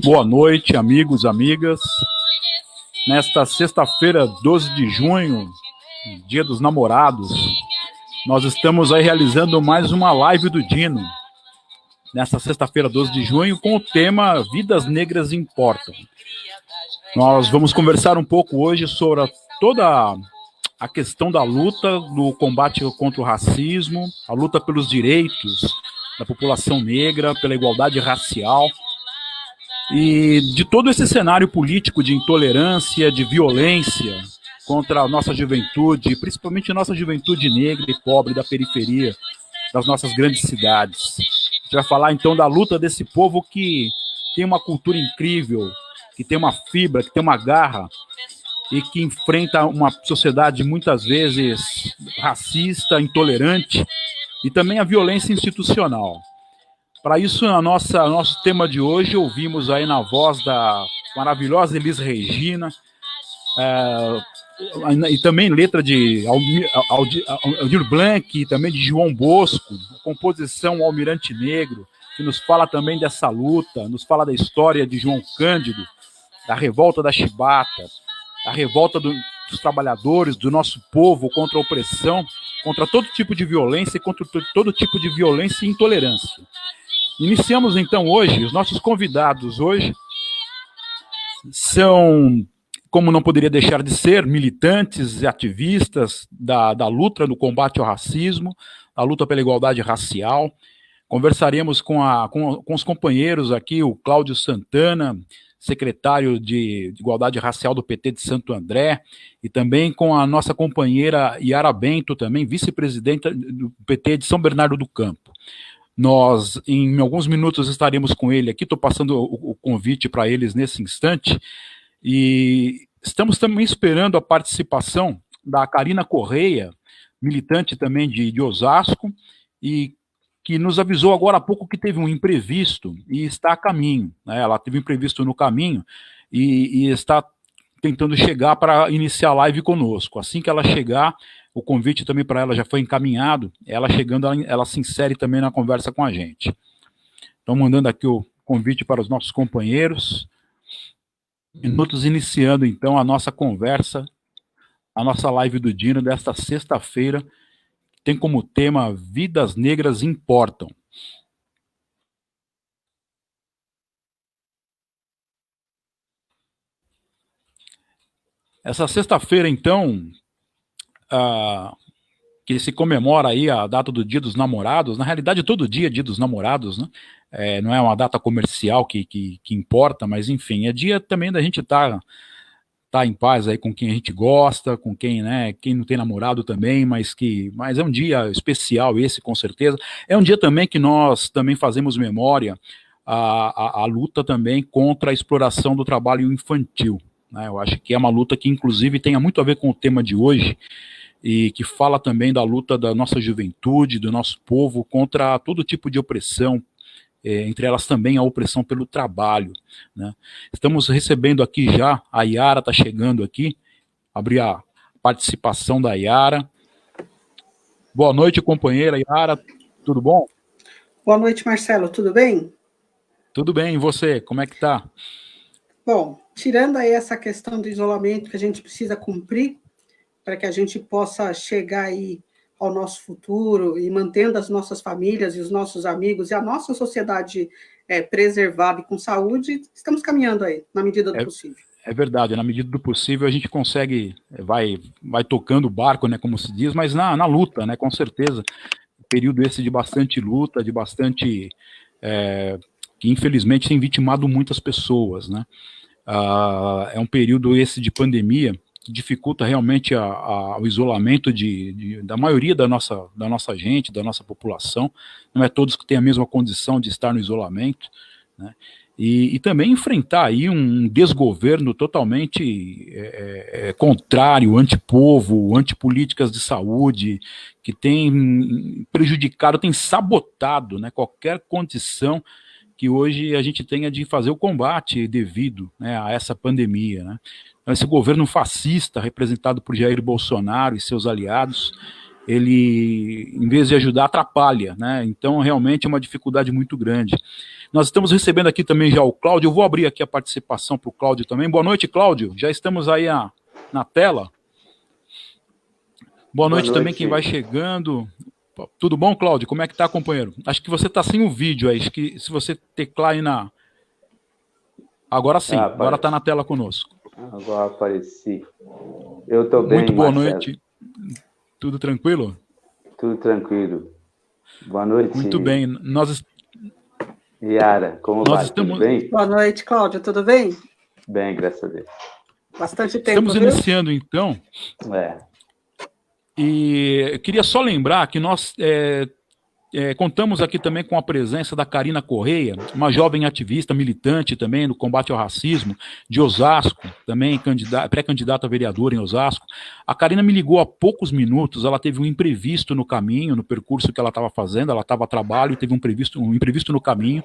Boa noite, amigos, amigas. Nesta sexta-feira, 12 de junho, Dia dos Namorados, nós estamos aí realizando mais uma live do Dino. Nesta sexta-feira, 12 de junho, com o tema Vidas Negras Importam. Nós vamos conversar um pouco hoje sobre toda a questão da luta no combate contra o racismo, a luta pelos direitos da população negra, pela igualdade racial, e de todo esse cenário político de intolerância, de violência contra a nossa juventude, principalmente a nossa juventude negra e pobre da periferia das nossas grandes cidades. A gente vai falar então da luta desse povo que tem uma cultura incrível, que tem uma fibra, que tem uma garra e que enfrenta uma sociedade muitas vezes racista, intolerante e também a violência institucional. Para isso, nosso tema de hoje, ouvimos aí na voz da maravilhosa Elis Regina, e também letra de Aldir Blanc, e também de João Bosco, a composição Almirante Negro, que nos fala também dessa luta, nos fala da história de João Cândido, da revolta da Chibata, a revolta dos trabalhadores, do nosso povo contra a opressão, contra todo tipo de violência e contra todo tipo de violência e intolerância. Iniciamos então hoje, os nossos convidados hoje são, como não poderia deixar de ser, militantes e ativistas da luta no combate ao racismo, a luta pela igualdade racial. Conversaremos com os companheiros aqui, o Cláudio Santana, secretário de Igualdade Racial do PT de Santo André, e também com a nossa companheira Yara Bento, também vice-presidenta do PT de São Bernardo do Campo. Nós, em alguns minutos, estaremos com ele aqui, estou passando o convite para eles nesse instante, e estamos também esperando a participação da Karina Correia, militante também de Osasco, e que nos avisou agora há pouco que teve um imprevisto e está a caminho, né? Ela teve um imprevisto no caminho e está tentando chegar para iniciar a live conosco. Assim que ela chegar, o convite também para ela já foi encaminhado, ela chegando, ela se insere também na conversa com a gente. Então, mandando aqui o convite para os nossos companheiros, minutos iniciando então a nossa conversa, a nossa live do Dino desta sexta-feira, tem como tema Vidas Negras Importam. Essa sexta-feira, então, que se comemora aí a data do Dia dos Namorados, na realidade todo dia é Dia dos Namorados, né? Não é uma data comercial que importa, mas enfim, é dia também da gente tá em paz aí com quem a gente gosta, com quem, né, quem não tem namorado também, mas é um dia especial esse, com certeza. É um dia também que nós também fazemos memória a luta também contra a exploração do trabalho infantil, né? Eu acho que é uma luta que inclusive tem muito a ver com o tema de hoje e que fala também da luta da nossa juventude, do nosso povo contra todo tipo de opressão, entre elas também a opressão pelo trabalho, né? Estamos recebendo aqui já, a Yara está chegando aqui, abrir a participação da Yara. Boa noite, companheira Yara, tudo bom? Boa noite, Marcelo, tudo bem? Tudo bem, e você, como é que tá? Bom, tirando aí essa questão do isolamento que a gente precisa cumprir, para que a gente possa chegar aí ao nosso futuro e mantendo as nossas famílias e os nossos amigos e a nossa sociedade preservada e com saúde, estamos caminhando aí, na medida do possível. É verdade, na medida do possível a gente consegue, vai tocando o barco, né, como se diz, mas na luta, né, com certeza. Período esse de bastante luta, de bastante... que infelizmente tem vitimado muitas pessoas, né? É um período esse de pandemia que dificulta realmente o isolamento da maioria da nossa gente, da nossa população. Não é todos que têm a mesma condição de estar no isolamento, né? E também enfrentar aí um desgoverno totalmente contrário, antipovo, antipolíticas de saúde, que tem prejudicado, tem sabotado, né, qualquer condição que hoje a gente tenha de fazer o combate devido, né, a essa pandemia, né? Esse governo fascista, representado por Jair Bolsonaro e seus aliados, ele, em vez de ajudar, atrapalha, né? Então, realmente é uma dificuldade muito grande. Nós estamos recebendo aqui também já o Cláudio. Eu vou abrir aqui a participação para o Cláudio também. Boa noite, Cláudio. Já estamos aí na tela. Boa noite também quem vai chegando. Tudo bom, Cláudio? Como é que tá, companheiro? Acho que você está sem o vídeo aí. Acho que se você teclar aí na... Agora sim, agora está na tela conosco. Agora apareci. Eu estou bem, Muito boa Marcelo. noite. Tudo tranquilo? Tudo tranquilo. Boa noite. Muito bem. Yara, como vai? Estamos... Tudo bem? Boa noite, Cláudio. Tudo bem? Bem, graças a Deus. Bastante tempo, Estamos iniciando, então. E eu queria só lembrar que nós contamos aqui também com a presença da Karina Correia, uma jovem ativista, militante também no combate ao racismo, de Osasco, também pré-candidata a vereadora em Osasco. A Karina me ligou há poucos minutos, ela teve um imprevisto no caminho, no percurso que ela estava fazendo, ela estava a trabalho e teve um imprevisto no caminho,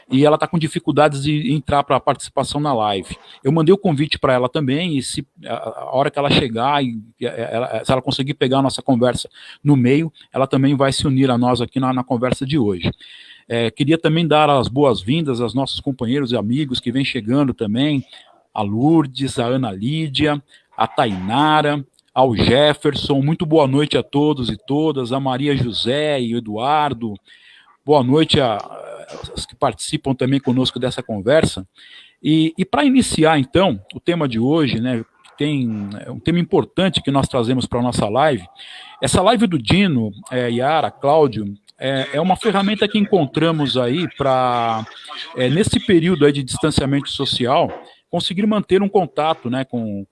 e ela está com dificuldades de entrar para a participação na live. Eu mandei o convite para ela também, e se a hora que ela chegar, se ela conseguir pegar a nossa conversa no meio, ela também vai se unir a nós aqui na conversa de hoje. Queria também dar as boas-vindas aos nossos companheiros e amigos que vêm chegando também, a Lourdes, a Ana Lídia, a Tainara, ao Jefferson. Muito boa noite a todos e todas, a Maria José e o Eduardo. Boa noite aos que participam também conosco dessa conversa. E para iniciar, então, o tema de hoje, né, tem um tema importante que nós trazemos para a nossa live. Essa live do Dino, Yara, Cláudio, é uma ferramenta que encontramos aí para, nesse período aí de distanciamento social, conseguir manter um contato, né, com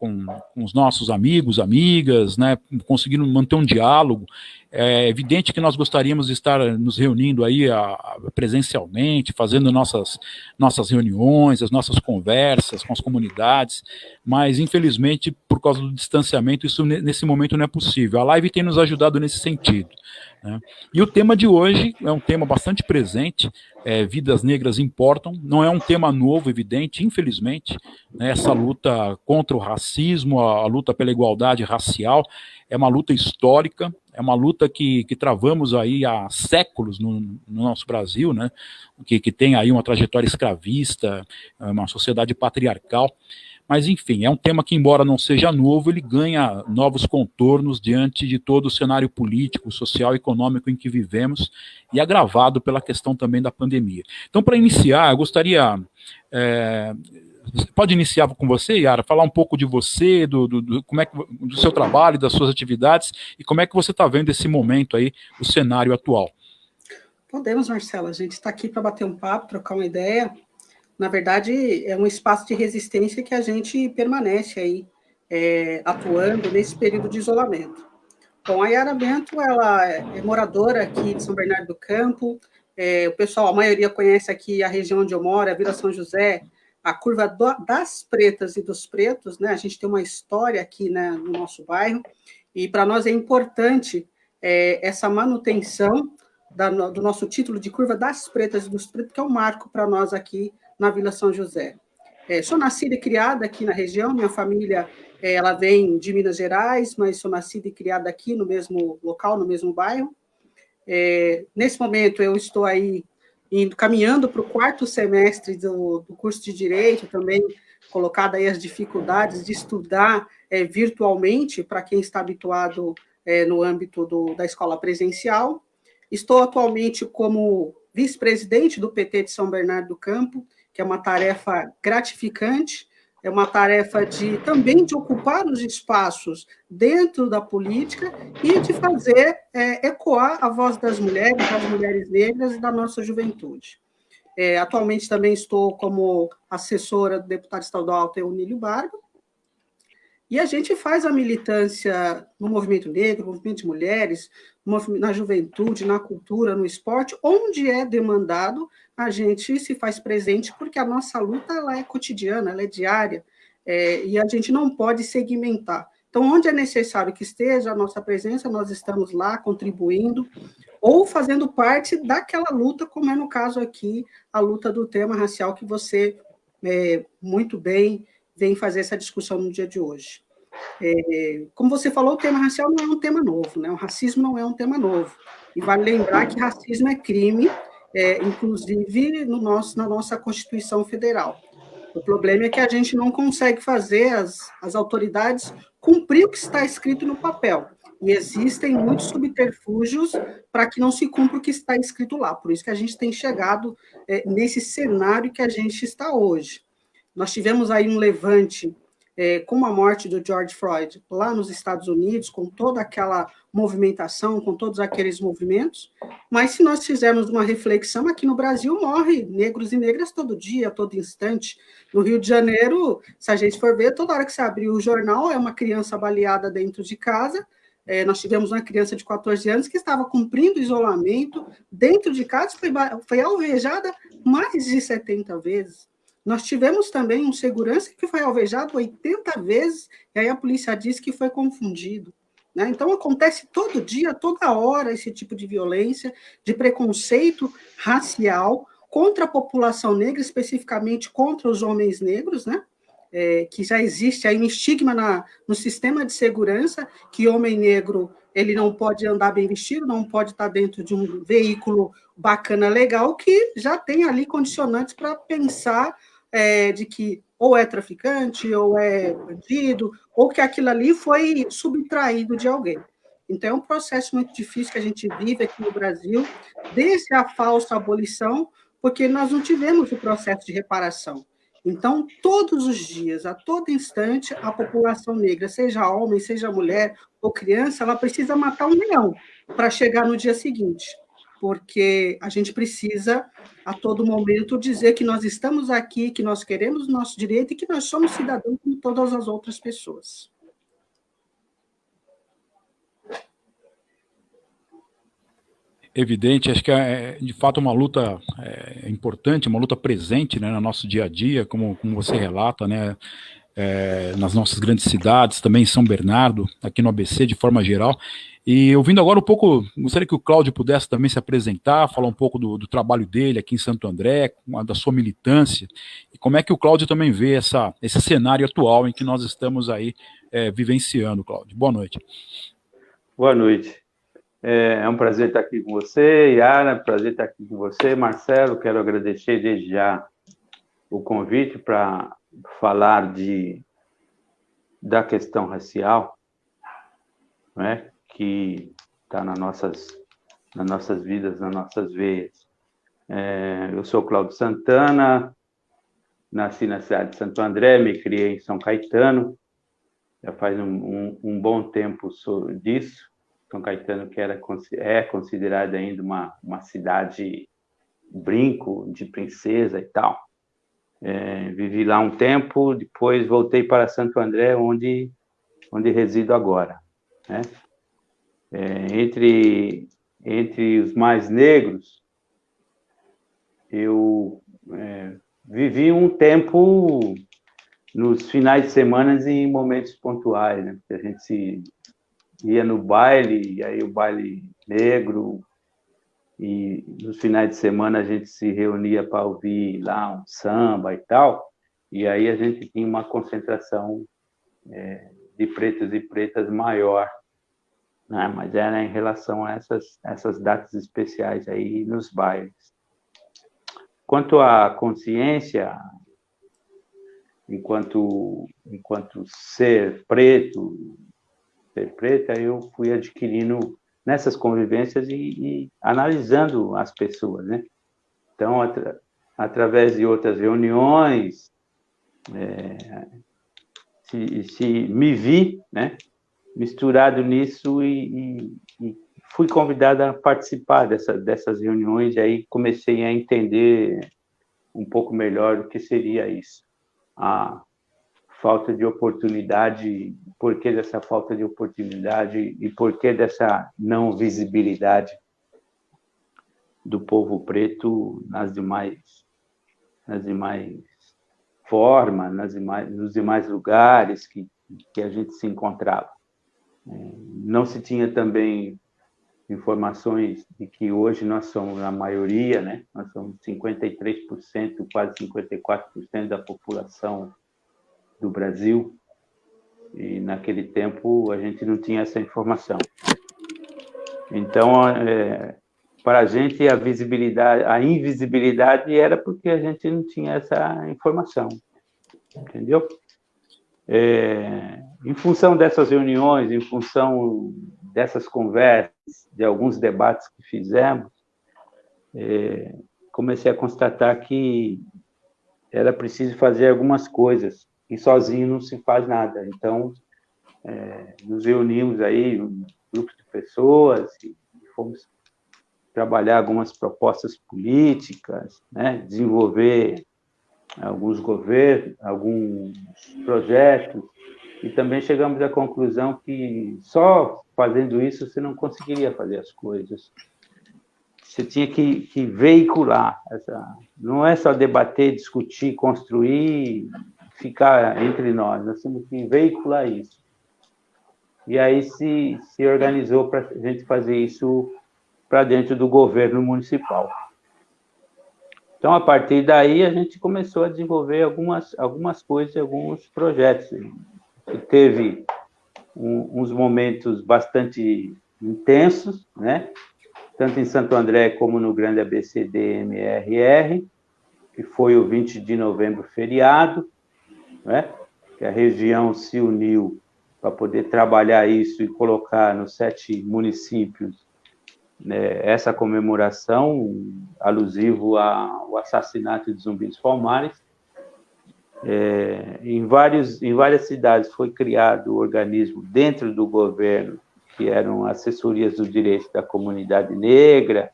os nossos amigos, amigas, né, conseguir manter um diálogo. É evidente que nós gostaríamos de estar nos reunindo aí presencialmente, fazendo nossas reuniões, as nossas conversas com as comunidades, mas infelizmente, por causa do distanciamento, isso nesse momento não é possível. A live tem nos ajudado nesse sentido, né? E o tema de hoje é um tema bastante presente, vidas negras importam, não é um tema novo, evidente, infelizmente, né? Essa luta contra o racismo, a luta pela igualdade racial, é uma luta histórica, é uma luta que travamos aí há séculos no nosso Brasil, né? Que tem aí uma trajetória escravista, uma sociedade patriarcal. Mas, enfim, é um tema que, embora não seja novo, ele ganha novos contornos diante de todo o cenário político, social e econômico em que vivemos, e agravado pela questão também da pandemia. Então, para iniciar, eu gostaria... pode iniciar com você, Yara, falar um pouco de você, como é que, do seu trabalho, das suas atividades, e como é que você está vendo esse momento aí, o cenário atual. Podemos, Marcelo, a gente está aqui para bater um papo, trocar uma ideia. Na verdade, é um espaço de resistência que a gente permanece aí atuando nesse período de isolamento. Bom, a Yara Bento, ela é moradora aqui de São Bernardo do Campo, o pessoal, a maioria conhece aqui a região onde eu moro, a Vila São José, a curva das pretas e dos pretos, né? A gente tem uma história aqui, né, no nosso bairro, e para nós é importante essa manutenção do nosso título de curva das pretas e dos pretos, que é um marco para nós aqui na Vila São José. Sou nascida e criada aqui na região, minha família ela vem de Minas Gerais, mas sou nascida e criada aqui no mesmo local, no mesmo bairro. Nesse momento, eu estou aí caminhando para o 4º semestre do curso de Direito, também colocada aí as dificuldades de estudar virtualmente, para quem está habituado no âmbito da escola presencial. Estou atualmente como vice-presidente do PT de São Bernardo do Campo, que é uma tarefa gratificante, é uma tarefa também de ocupar os espaços dentro da política e de fazer ecoar a voz das mulheres negras e da nossa juventude. Atualmente também estou como assessora do deputado estadual Teonílio Barba, e a gente faz a militância no movimento negro, no movimento de mulheres, na juventude, na cultura, no esporte, onde é demandado, a gente se faz presente, porque a nossa luta ela é cotidiana, ela é diária, e a gente não pode segmentar. Então, onde é necessário que esteja a nossa presença, nós estamos lá contribuindo, ou fazendo parte daquela luta, como é no caso aqui, a luta do tema racial, que você muito bem vem fazer essa discussão no dia de hoje. Como você falou, o tema racial não é um tema novo, né? O racismo não é um tema novo. E vale lembrar que racismo é crime, inclusive na nossa Constituição Federal. O problema é que a gente não consegue fazer as autoridades cumprir o que está escrito no papel. E existem muitos subterfúgios para que não se cumpra o que está escrito lá. Por isso que a gente tem chegado nesse cenário que a gente está hoje. Nós tivemos aí um levante com a morte do George Floyd lá nos Estados Unidos, com toda aquela movimentação, com todos aqueles movimentos, mas se nós fizermos uma reflexão, aqui no Brasil morre negros e negras todo dia, todo instante. No Rio de Janeiro, se a gente for ver, toda hora que você abrir o jornal, é uma criança baleada dentro de casa. Nós tivemos uma criança de 14 anos que estava cumprindo isolamento dentro de casa, foi alvejada mais de 70 vezes. Nós tivemos também um segurança que foi alvejado 80 vezes, e aí a polícia disse que foi confundido. Né? Então, acontece todo dia, toda hora, esse tipo de violência, de preconceito racial contra a população negra, especificamente contra os homens negros, né? Que já existe aí um estigma no sistema de segurança, que homem negro ele não pode andar bem vestido, não pode estar dentro de um veículo bacana, legal, que já tem ali condicionantes para pensar de que ou é traficante, ou é bandido, ou que aquilo ali foi subtraído de alguém. Então, é um processo muito difícil que a gente vive aqui no Brasil, desde a falsa abolição, porque nós não tivemos o processo de reparação. Então, todos os dias, a todo instante, a população negra, seja homem, seja mulher ou criança, ela precisa matar um leão para chegar no dia seguinte, porque a gente precisa, a todo momento, dizer que nós estamos aqui, que nós queremos o nosso direito e que nós somos cidadãos como todas as outras pessoas. Evidente, acho que é de fato uma luta importante, uma luta presente, né, no nosso dia a dia, como você relata, né, nas nossas grandes cidades, também em São Bernardo, aqui no ABC, de forma geral. E ouvindo agora um pouco, gostaria que o Cláudio pudesse também se apresentar, falar um pouco do trabalho dele aqui em Santo André, da sua militância, e como é que o Cláudio também vê esse cenário atual em que nós estamos aí vivenciando, Cláudio. Boa noite. Boa noite. É um prazer estar aqui com você, Yara, prazer estar aqui com você, Marcelo. Quero agradecer desde já o convite para falar da questão racial, né, que está nas nossas vidas, nas nossas veias. Eu sou Cláudio Santana, nasci na cidade de Santo André, me criei em São Caetano, já faz um bom tempo disso. São Caetano, que é considerada ainda uma cidade brinco, de princesa e tal. Vivi lá um tempo, depois voltei para Santo André, onde resido agora. Né? Entre os mais negros, eu vivi um tempo nos finais de semana e em momentos pontuais, né? Porque a gente ia no baile, e aí o baile negro, e nos finais de semana a gente se reunia para ouvir lá um samba e tal, e aí a gente tinha uma concentração de pretos e pretas maior, né? Mas era em relação a essas datas especiais aí nos bailes. Quanto à consciência, enquanto ser preto, ser preta, eu fui adquirindo nessas convivências e analisando as pessoas, né? Então, através de outras reuniões, se me vi, né, misturado nisso e fui convidado a participar dessas reuniões, e aí comecei a entender um pouco melhor o que seria isso. A falta de oportunidade, por que dessa falta de oportunidade e por que dessa não visibilidade do povo preto nas demais formas, nos demais lugares que a gente se encontrava. Não se tinha também informações de que hoje nós somos a maioria, né? Nós somos 53%, quase 54% da população do Brasil, E naquele tempo a gente não tinha essa informação. Então, para a gente, a invisibilidade era porque a gente não tinha essa informação, entendeu? Em função dessas reuniões, em função dessas conversas, de alguns debates que fizemos, comecei a constatar que era preciso fazer algumas coisas, e sozinho não se faz nada. Então, nos reunimos aí, um grupo de pessoas, e fomos trabalhar algumas propostas políticas, né, desenvolver alguns governos, alguns projetos, e também chegamos à conclusão que só fazendo isso você não conseguiria fazer as coisas. Você tinha que veicular. Não é só debater, discutir, construir, ficar entre nós temos que veicular isso. E aí se organizou para a gente fazer isso para dentro do governo municipal. Então, a partir daí, a gente começou a desenvolver algumas coisas, alguns projetos. E teve uns momentos bastante intensos, né? Tanto em Santo André como no Grande ABCD-MRR, que foi o 20 de novembro feriado, né? Que a região se uniu para poder trabalhar isso e colocar nos 7 municípios, né, essa comemoração alusivo ao assassinato de Zumbi dos Palmares. Em várias cidades foi criado um organismo dentro do governo, que eram assessorias do direito da comunidade negra.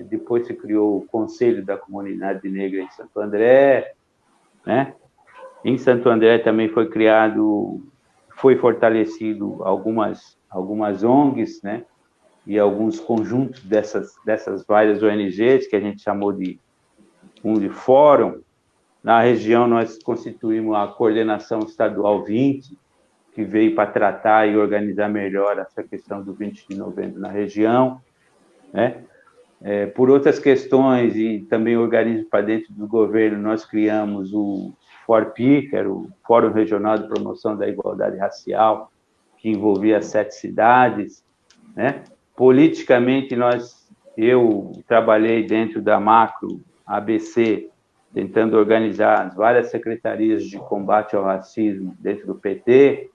Depois se criou o Conselho da Comunidade Negra em Santo André, né? Em Santo André também foi fortalecido algumas ONGs, né? E alguns conjuntos dessas várias ONGs, que a gente chamou de fórum. Na região, nós constituímos a Coordenação Estadual 20, que veio para tratar e organizar melhor essa questão do 20 de novembro na região, né? Por outras questões, e também organismos para dentro do governo, nós criamos o FORPI, que era o Fórum Regional de Promoção da Igualdade Racial, que envolvia 7 cidades, né? Politicamente, eu trabalhei dentro da macro ABC, tentando organizar as várias secretarias de combate ao racismo dentro do PT,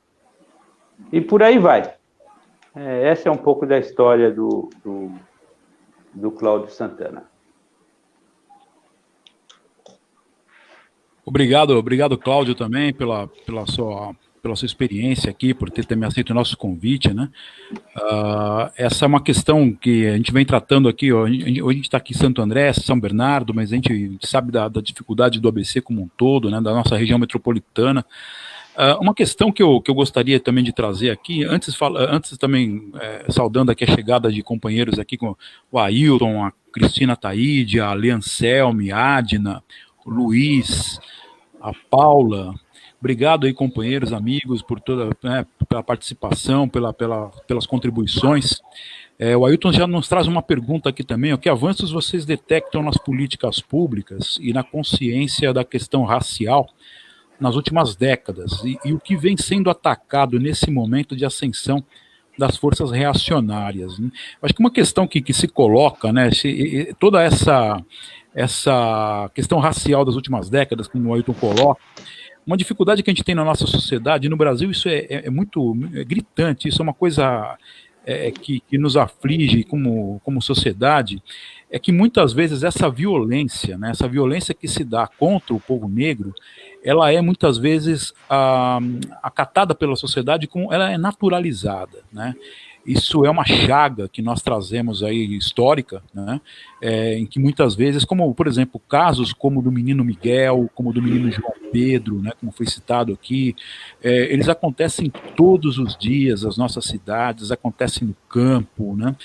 e por aí vai. Essa é um pouco da história do Cláudio Santana. Obrigado, Cláudio, também pela sua experiência aqui, por ter também aceito o nosso convite, né? Essa é uma questão que a gente vem tratando aqui, ó, hoje a gente está aqui em Santo André, São Bernardo, mas a gente sabe da dificuldade do ABC como um todo, né, da nossa região metropolitana. Uma questão que eu gostaria também de trazer aqui, antes também saudando aqui a chegada de companheiros aqui, com o Ailton, a Cristina Taide, a Leancelme, a Adna, o Luiz, a Paula. Obrigado aí, companheiros, amigos, por toda, né, pela participação, pelas contribuições. O Ailton já nos traz uma pergunta aqui também: que avanços vocês detectam nas políticas públicas e na consciência da questão racial nas últimas décadas, e o que vem sendo atacado nesse momento de ascensão das forças reacionárias, né? Acho que uma questão que se coloca, né, toda essa questão racial das últimas décadas, como o Ailton coloca, uma dificuldade que a gente tem na nossa sociedade, no Brasil isso é muito gritante, isso é uma coisa que nos aflige como sociedade, é que muitas vezes essa violência, né, essa violência que se dá contra o povo negro, ela é muitas vezes acatada pela sociedade, ela é naturalizada, né? Isso é uma chaga que nós trazemos aí, histórica, né? Em que muitas vezes, como por exemplo, casos como do menino Miguel, como do menino João Pedro, né, como foi citado aqui, eles acontecem todos os dias, as nossas cidades, acontecem no campo, né?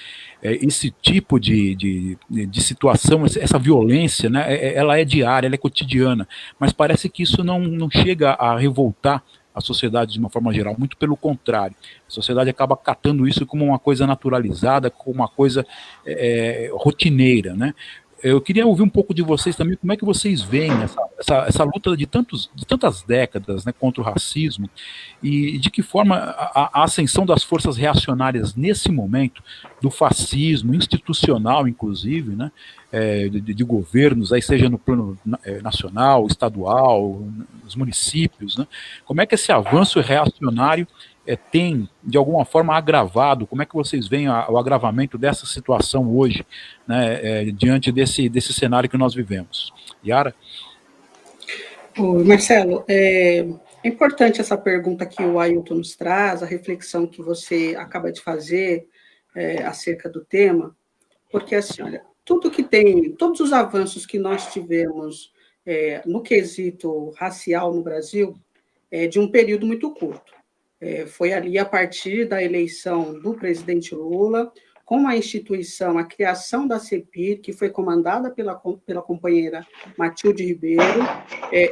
Esse tipo de situação, essa violência, né, ela é diária, ela é cotidiana, mas parece que isso não chega a revoltar a sociedade de uma forma geral, muito pelo contrário. A sociedade acaba catando isso como uma coisa naturalizada, como uma coisa rotineira, né? Eu queria ouvir um pouco de vocês também, como é que vocês veem essa luta de tantas décadas, né, contra o racismo, e de que forma a ascensão das forças reacionárias nesse momento, do fascismo institucional, inclusive, né, de governos, aí seja no plano nacional, estadual, nos municípios, né, como é que esse avanço reacionário tem, de alguma forma, agravado? Como é que vocês veem o agravamento dessa situação hoje, né, diante desse cenário que nós vivemos? Yara? Oi, Marcelo, é importante essa pergunta que o Ailton nos traz, a reflexão que você acaba de fazer acerca do tema, porque, assim, olha, todos os avanços que nós tivemos no quesito racial no Brasil, de um período muito curto. Foi ali a partir da eleição do presidente Lula, com a instituição, a criação da CEPIR, que foi comandada pela companheira Matilde Ribeiro.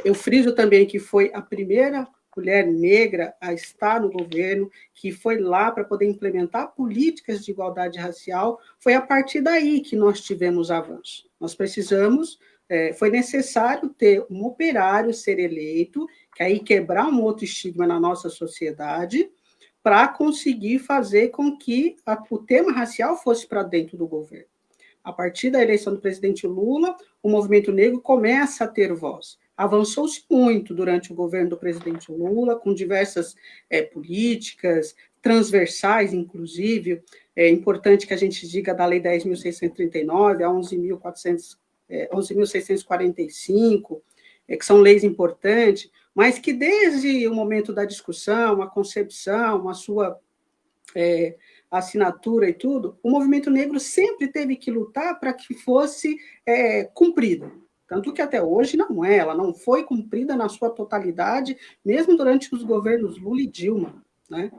Eu friso também que foi a primeira mulher negra a estar no governo, que foi lá para poder implementar políticas de igualdade racial. Foi a partir daí que nós tivemos avanço. Nós precisamos, foi necessário ter um operário ser eleito, que aí quebrar um outro estigma na nossa sociedade, para conseguir fazer com que o tema racial fosse para dentro do governo. A partir da eleição do presidente Lula, o movimento negro começa a ter voz. Avançou-se muito durante o governo do presidente Lula, com diversas políticas, transversais, inclusive. É importante que a gente diga da Lei 10.639 a 11.645, que são leis importantes, mas que desde o momento da discussão, a concepção, a sua assinatura e tudo, o movimento negro sempre teve que lutar para que fosse cumprida. Tanto que até hoje ela não foi cumprida na sua totalidade, mesmo durante os governos Lula e Dilma, né?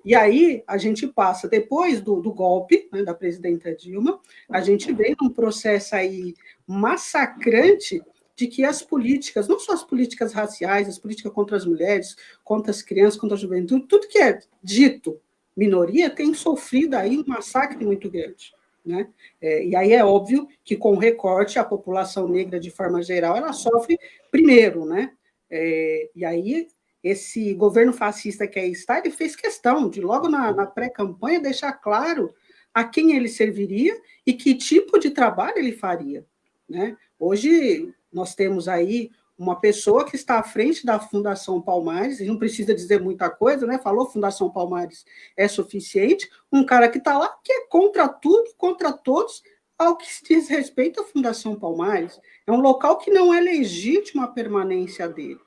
E aí a gente passa, depois do golpe, né, da presidenta Dilma, a gente vem num processo aí massacrante de que as políticas, não só as políticas raciais, as políticas contra as mulheres, contra as crianças, contra a juventude, tudo que é dito minoria tem sofrido aí um massacre muito grande, né? E aí é óbvio que com o recorte a população negra de forma geral ela sofre primeiro, né? E aí esse governo fascista que aí está, ele fez questão de logo na pré-campanha deixar claro a quem ele serviria e que tipo de trabalho ele faria, né? Hoje nós temos aí uma pessoa que está à frente da Fundação Palmares, e não precisa dizer muita coisa, né? Falou Fundação Palmares é suficiente, um cara que está lá que é contra tudo, contra todos, ao que se diz respeito à Fundação Palmares. É um local que não é legítimo a permanência dele.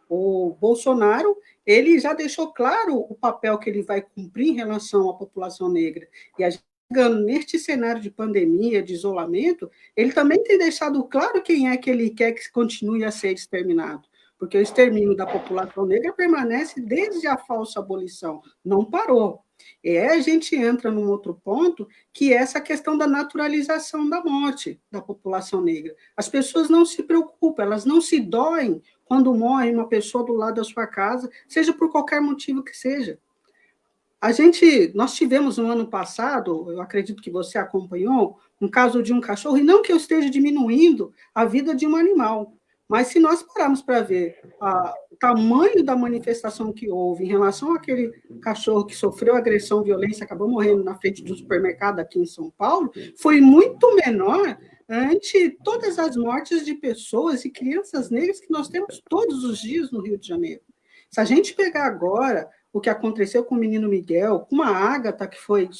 O Bolsonaro, ele já deixou claro o papel que ele vai cumprir em relação à população negra, e a gente neste cenário de pandemia, de isolamento, ele também tem deixado claro quem é que ele quer que continue a ser exterminado, porque o extermínio da população negra permanece desde a falsa abolição, não parou. E aí a gente entra num outro ponto, que é essa questão da naturalização da morte da população negra. As pessoas não se preocupam, elas não se doem quando morre uma pessoa do lado da sua casa, seja por qualquer motivo que seja. Nós tivemos no ano passado, eu acredito que você acompanhou, um caso de um cachorro, e não que eu esteja diminuindo a vida de um animal, mas se nós pararmos para ver o tamanho da manifestação que houve em relação àquele cachorro que sofreu agressão, violência, acabou morrendo na frente do supermercado aqui em São Paulo, foi muito menor ante todas as mortes de pessoas e crianças negras que nós temos todos os dias no Rio de Janeiro. Se a gente pegar agora o que aconteceu com o menino Miguel, com uma Ágata que foi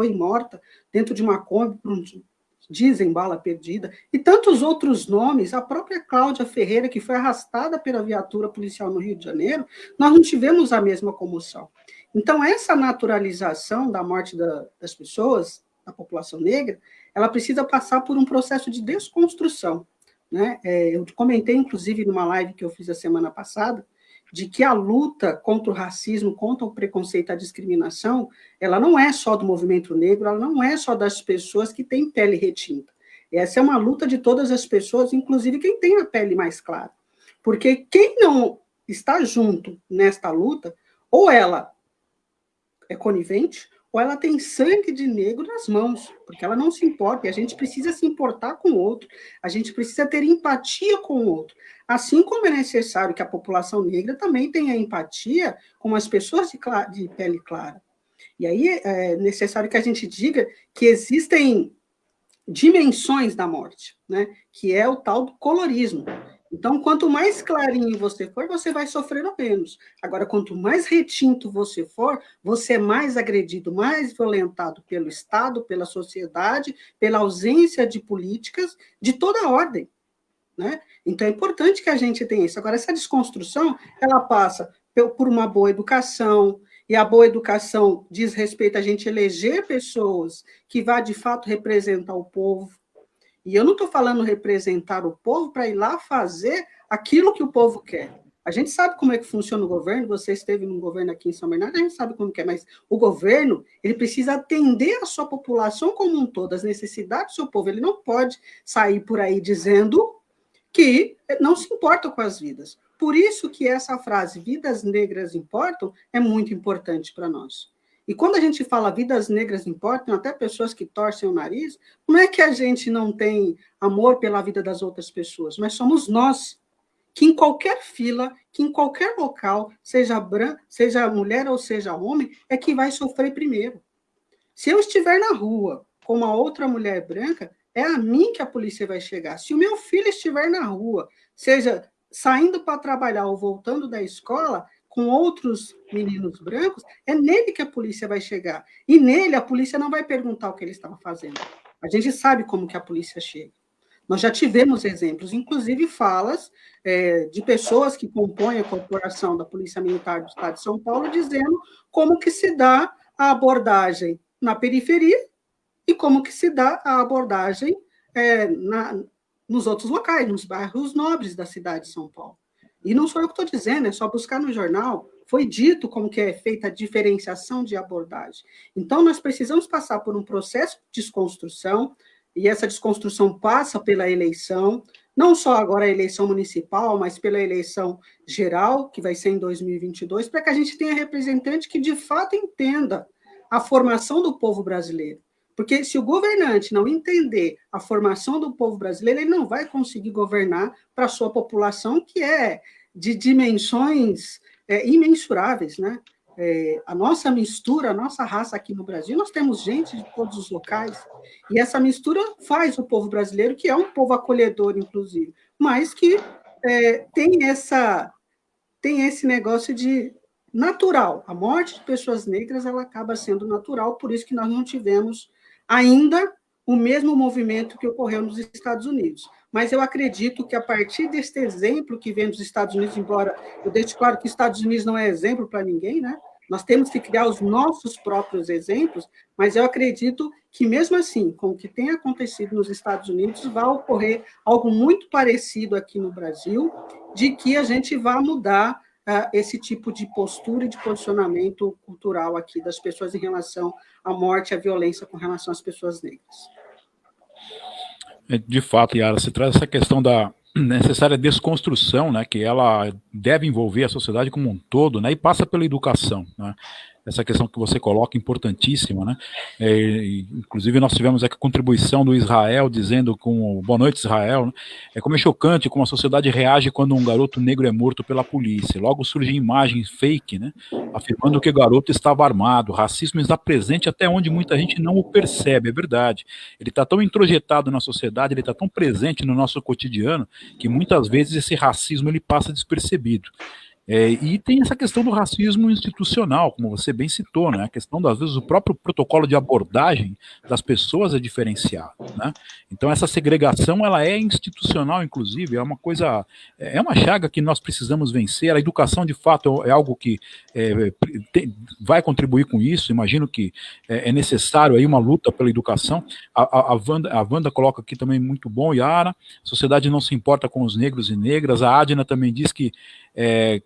morta dentro de uma Kombi, dizem bala perdida, e tantos outros nomes, a própria Cláudia Ferreira, que foi arrastada pela viatura policial no Rio de Janeiro, nós não tivemos a mesma comoção. Então, essa naturalização da morte das pessoas, da população negra, ela precisa passar por um processo de desconstrução, né? Eu comentei, inclusive, numa live que eu fiz a semana passada, de que a luta contra o racismo, contra o preconceito e a discriminação, ela não é só do movimento negro, ela não é só das pessoas que têm pele retinta. Essa é uma luta de todas as pessoas, inclusive quem tem a pele mais clara. Porque quem não está junto nesta luta, ou ela é conivente, ou ela tem sangue de negro nas mãos, porque ela não se importa, e a gente precisa se importar com o outro, a gente precisa ter empatia com o outro, assim como é necessário que a população negra também tenha empatia com as pessoas de pele clara. E aí é necessário que a gente diga que existem dimensões da morte, né? Que é o tal do colorismo. Então, quanto mais clarinho você for, você vai sofrer menos. Agora, quanto mais retinto você for, você é mais agredido, mais violentado pelo Estado, pela sociedade, pela ausência de políticas de toda a ordem, né? Então, é importante que a gente tenha isso. Agora, essa desconstrução, ela passa por uma boa educação, e a boa educação diz respeito a gente eleger pessoas que vá, de fato, representar o povo. E eu não estou falando representar o povo para ir lá fazer aquilo que o povo quer. A gente sabe como é que funciona o governo, você esteve num governo aqui em São Bernardo, a gente sabe como que é, mas o governo, ele precisa atender a sua população como um todo, as necessidades do seu povo. Ele não pode sair por aí dizendo que não se importa com as vidas. Por isso que essa frase, vidas negras importam, é muito importante para nós. E quando a gente fala vidas negras importam, até pessoas que torcem o nariz, não é que a gente não tem amor pela vida das outras pessoas, mas somos nós, que em qualquer fila, que em qualquer local, seja branco, seja mulher ou seja homem, é que vai sofrer primeiro. Se eu estiver na rua com uma outra mulher branca, é a mim que a polícia vai chegar. Se o meu filho estiver na rua, seja saindo para trabalhar ou voltando da escola, com outros meninos brancos, é nele que a polícia vai chegar. E nele, a polícia não vai perguntar o que ele estava fazendo. A gente sabe como que a polícia chega. Nós já tivemos exemplos, inclusive falas de pessoas que compõem a corporação da Polícia Militar do Estado de São Paulo, dizendo como que se dá a abordagem na periferia e como que se dá a abordagem nos outros locais, nos bairros nobres da cidade de São Paulo. E não sou eu que estou dizendo, é só buscar no jornal. Foi dito como que é feita a diferenciação de abordagem. Então, nós precisamos passar por um processo de desconstrução, e essa desconstrução passa pela eleição, não só agora a eleição municipal, mas pela eleição geral, que vai ser em 2022, para que a gente tenha representante que, de fato, entenda a formação do povo brasileiro. Porque se o governante não entender a formação do povo brasileiro, ele não vai conseguir governar para a sua população, que é de dimensões imensuráveis, né? A nossa mistura, a nossa raça aqui no Brasil, nós temos gente de todos os locais, e essa mistura faz o povo brasileiro, que é um povo acolhedor, inclusive, mas que tem esse negócio de natural. A morte de pessoas negras, ela acaba sendo natural, por isso que nós não tivemos ainda o mesmo movimento que ocorreu nos Estados Unidos. Mas eu acredito que, a partir deste exemplo que vem dos Estados Unidos, embora eu deixe claro que os Estados Unidos não é exemplo para ninguém, né? Nós temos que criar os nossos próprios exemplos, mas eu acredito que, mesmo assim, com o que tem acontecido nos Estados Unidos, vai ocorrer algo muito parecido aqui no Brasil, de que a gente vai mudar esse tipo de postura e de posicionamento cultural aqui das pessoas em relação à morte e à violência com relação às pessoas negras. De fato, Yara, se traz essa questão da necessária desconstrução, né, que ela deve envolver a sociedade como um todo, né, e passa pela educação, né? Essa questão que você coloca, importantíssima, né? Inclusive, nós tivemos aqui a contribuição do Israel, dizendo com Boa Noite, Israel, né? Como é chocante como a sociedade reage quando um garoto negro é morto pela polícia. Logo surgem imagens fake, né, afirmando que o garoto estava armado. O racismo está presente até onde muita gente não o percebe, é verdade. Ele está tão introjetado na sociedade, ele está tão presente no nosso cotidiano, que muitas vezes esse racismo ele passa despercebido. E tem essa questão do racismo institucional, como você bem citou, né? A questão, às vezes, o próprio protocolo de abordagem das pessoas é diferenciado, né? Então, essa segregação, ela é institucional, inclusive, é uma coisa, é uma chaga que nós precisamos vencer. A educação, de fato, é algo que vai contribuir com isso. Imagino que é necessário aí uma luta pela educação. A Wanda coloca aqui também muito bom, Yara, a sociedade não se importa com os negros e negras. A Adna também diz que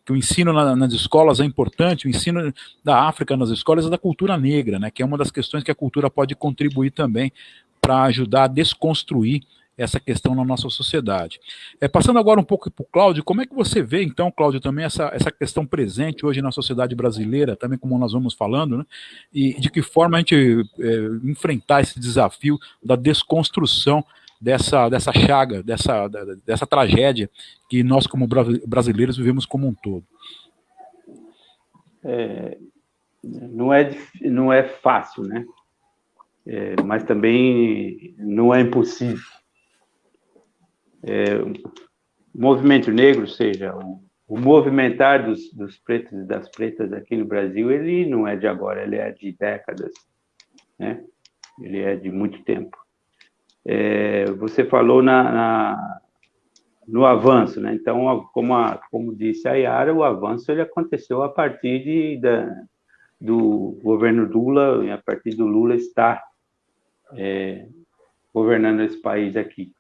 o ensino nas escolas é importante, o ensino da África nas escolas é da cultura negra, né, que é uma das questões que a cultura pode contribuir também para ajudar a desconstruir essa questão na nossa sociedade. Passando agora um pouco para o Cláudio, como é que você vê, então, Cláudio, também essa questão presente hoje na sociedade brasileira, também como nós vamos falando, né? E de que forma a gente enfrentar esse desafio da desconstrução dessa chaga, dessa tragédia que nós, como brasileiros, vivemos como um todo? Não é fácil, né? Mas também não é impossível. O movimento negro, ou seja, o movimentar dos pretos e das pretas aqui no Brasil, ele não é de agora, ele é de décadas, né? Ele é de muito tempo. Você falou no avanço, né? Então, como disse a Yara, o avanço ele aconteceu a partir do governo Lula, e a partir do Lula estar governando esse país aqui.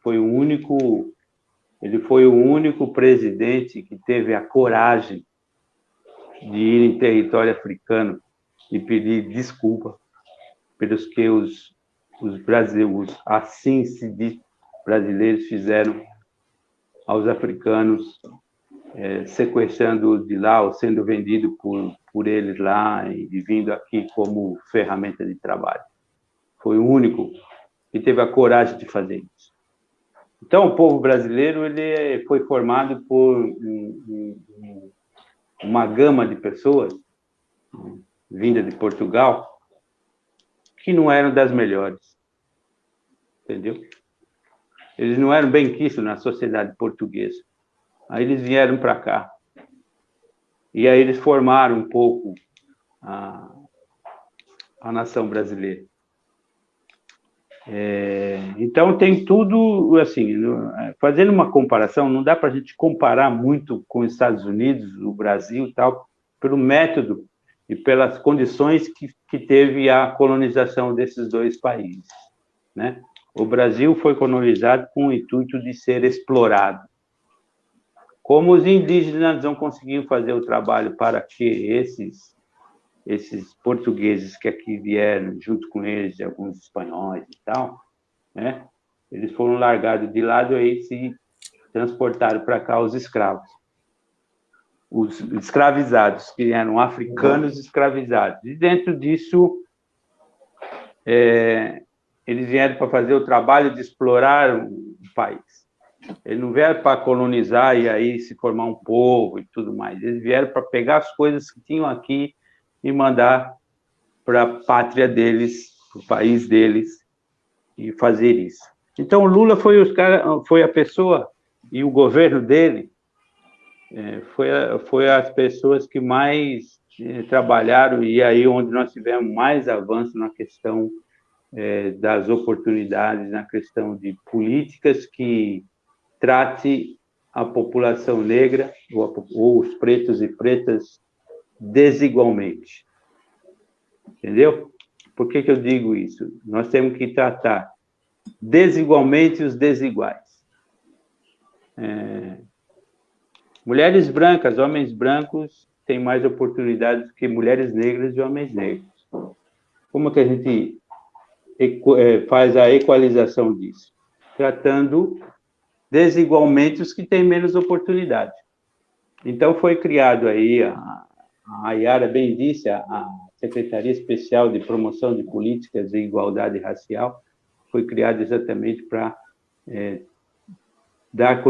Ele foi o único presidente que teve a coragem de ir em território africano e pedir desculpa pelos que os assim se diz brasileiros fizeram aos africanos, sequestrando de lá ou sendo vendido por eles lá e vindo aqui como ferramenta de trabalho. Foi o único que teve a coragem de fazer isso. Então, o povo brasileiro ele foi formado por uma gama de pessoas vinda de Portugal que não eram das melhores, entendeu? Eles não eram bem quistos na sociedade portuguesa. Aí eles vieram para cá. E aí eles formaram um pouco a nação brasileira. Então, tem tudo, assim, fazendo uma comparação, não dá para a gente comparar muito com os Estados Unidos, o Brasil e tal, pelo método e pelas condições que teve a colonização desses dois países, né? O Brasil foi colonizado com o intuito de ser explorado. Como os indígenas não conseguiam fazer o trabalho para que esses portugueses que aqui vieram, junto com eles, alguns espanhóis e tal, né? Eles foram largados de lado e aí se transportaram para cá os escravos. Os escravizados, que eram africanos escravizados. E dentro disso, eles vieram para fazer o trabalho de explorar o país. Eles não vieram para colonizar e aí se formar um povo e tudo mais. Eles vieram para pegar as coisas que tinham aqui e mandar para a pátria deles, para o país deles, e fazer isso. Então, o Lula foi a pessoa, e o governo dele foi as pessoas que mais trabalharam, e aí onde nós tivemos mais avanço na questão das oportunidades, na questão de políticas que trate a população negra, ou os pretos e pretas, desigualmente. Entendeu? Por que eu digo isso? Nós temos que tratar desigualmente os desiguais. Mulheres brancas, homens brancos têm mais oportunidades do que mulheres negras e homens negros. Como que a gente faz a equalização disso? Tratando desigualmente os que têm menos oportunidade. Então, foi criado aí, a Yara bem disse, a Secretaria Especial de Promoção de Políticas de Igualdade Racial, foi criada exatamente para dar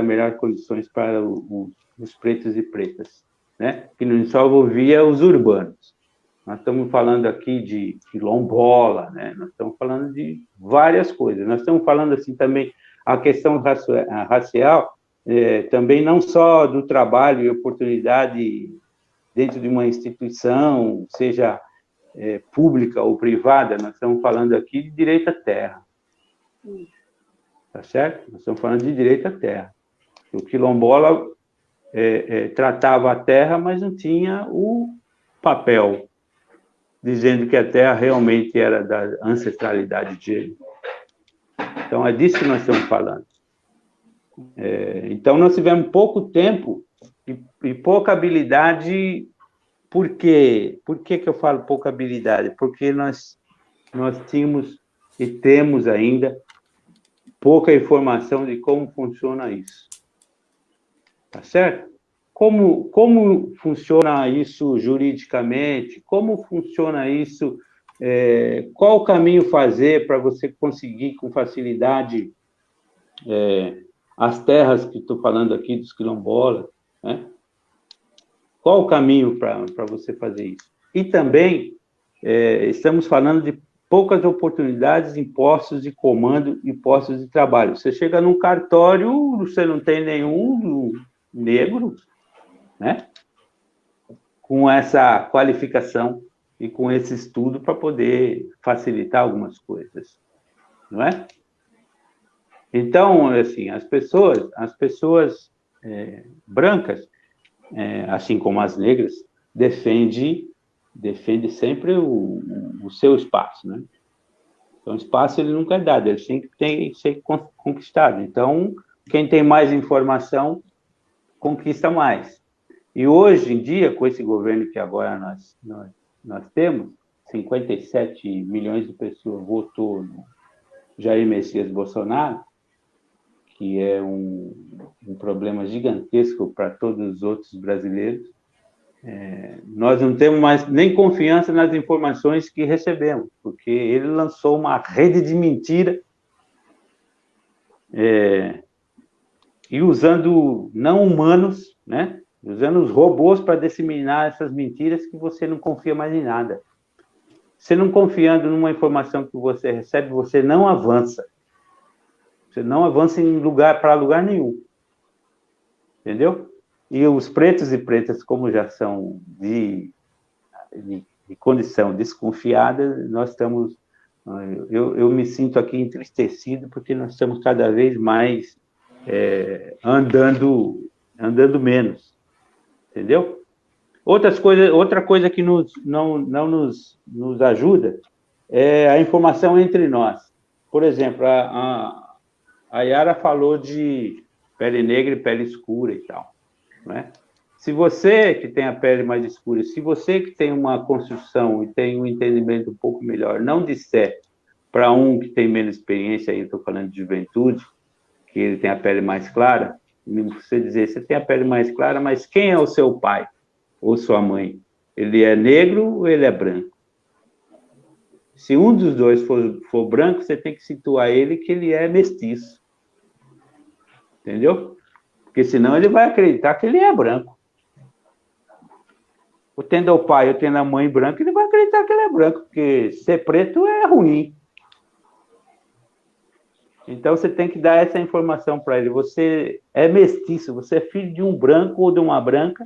melhores condições para os pretos e pretas, né? Que não só envolvia os urbanos. Nós estamos falando aqui de quilombola, né? Nós estamos falando de várias coisas. Nós estamos falando assim também a questão racial, também não só do trabalho e oportunidade dentro de uma instituição, seja pública ou privada, nós estamos falando aqui de direito à terra. Tá certo? Nós estamos falando de direito à terra. O quilombola tratava a terra, mas não tinha o papel dizendo que a terra realmente era da ancestralidade dele. Então, é disso que nós estamos falando. Então, nós tivemos pouco tempo e pouca habilidade. Por quê? Por que eu falo pouca habilidade? Porque nós tínhamos e temos ainda pouca informação de como funciona isso. Tá certo? Como funciona isso juridicamente? Como funciona isso? Qual o caminho fazer para você conseguir com facilidade as terras que estou falando aqui dos quilombolas, né? Qual o caminho para você fazer isso? E também estamos falando de poucas oportunidades em postos de comando e postos de trabalho. Você chega num cartório, você não tem nenhum negro, né? Com essa qualificação e com esse estudo para poder facilitar algumas coisas, não é? Então, assim, as pessoas brancas, assim como as negras, defende sempre o seu espaço, né? Então, o espaço ele nunca é dado, ele sempre tem que ser conquistado. Então, quem tem mais informação conquista mais. E hoje em dia, com esse governo que agora nós temos, 57 milhões de pessoas votou no Jair Messias Bolsonaro, que é um problema gigantesco para todos os outros brasileiros, nós não temos mais nem confiança nas informações que recebemos, porque ele lançou uma rede de mentira e usando não humanos, né? Usando os robôs para disseminar essas mentiras que você não confia mais em nada. Você não confiando numa informação que você recebe, você não avança. Você não avança para lugar nenhum. Entendeu? E os pretos e pretas, como já são de condição desconfiada, nós estamos... Eu me sinto aqui entristecido, porque nós estamos cada vez mais andando menos. Entendeu? Outra coisa que não nos ajuda é a informação entre nós. Por exemplo, a Yara falou de pele negra e pele escura e tal, né? Se você que tem a pele mais escura, se você que tem uma construção e tem um entendimento um pouco melhor, não disser para um que tem menos experiência, aí eu estou falando de juventude, que ele tem a pele mais clara, você dizer, você tem a pele mais clara, mas quem é o seu pai ou sua mãe? Ele é negro ou ele é branco? Se um dos dois for branco, você tem que situar ele que ele é mestiço. Entendeu? Porque senão ele vai acreditar que ele é branco. Ou tendo o pai ou tendo a mãe branca, ele vai acreditar que ele é branco, porque ser preto é ruim. Então, você tem que dar essa informação para ele. Você é mestiço, você é filho de um branco ou de uma branca,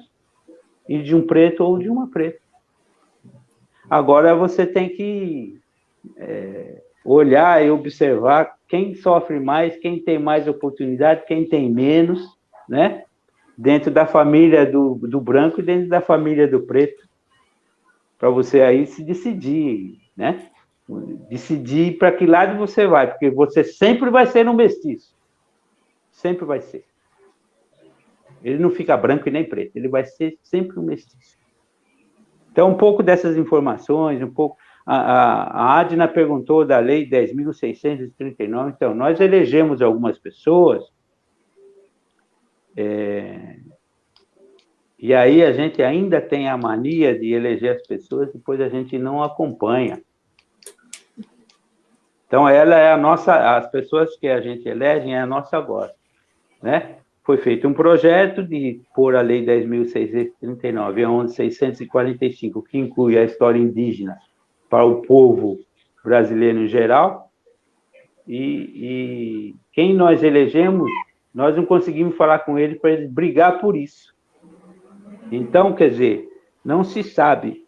e de um preto ou de uma preta. Agora, você tem que olhar e observar quem sofre mais, quem tem mais oportunidade, quem tem menos, né? Dentro da família do branco e dentro da família do preto, para você aí se decidir, né? Decidir para que lado você vai, porque você sempre vai ser um mestiço. Sempre vai ser. Ele não fica branco e nem preto, ele vai ser sempre um mestiço. Então, um pouco dessas informações, um pouco... A Adna perguntou da Lei 10.639, então, nós elegemos algumas pessoas, e aí a gente ainda tem a mania de eleger as pessoas, depois a gente não acompanha. Então, ela é as pessoas que a gente elege é a nossa voz, né? Foi feito um projeto de pôr a Lei 10.639 a 11.645, que inclui a história indígena para o povo brasileiro em geral, e quem nós elegemos, nós não conseguimos falar com eles para eles brigar por isso. Então, quer dizer, não se sabe...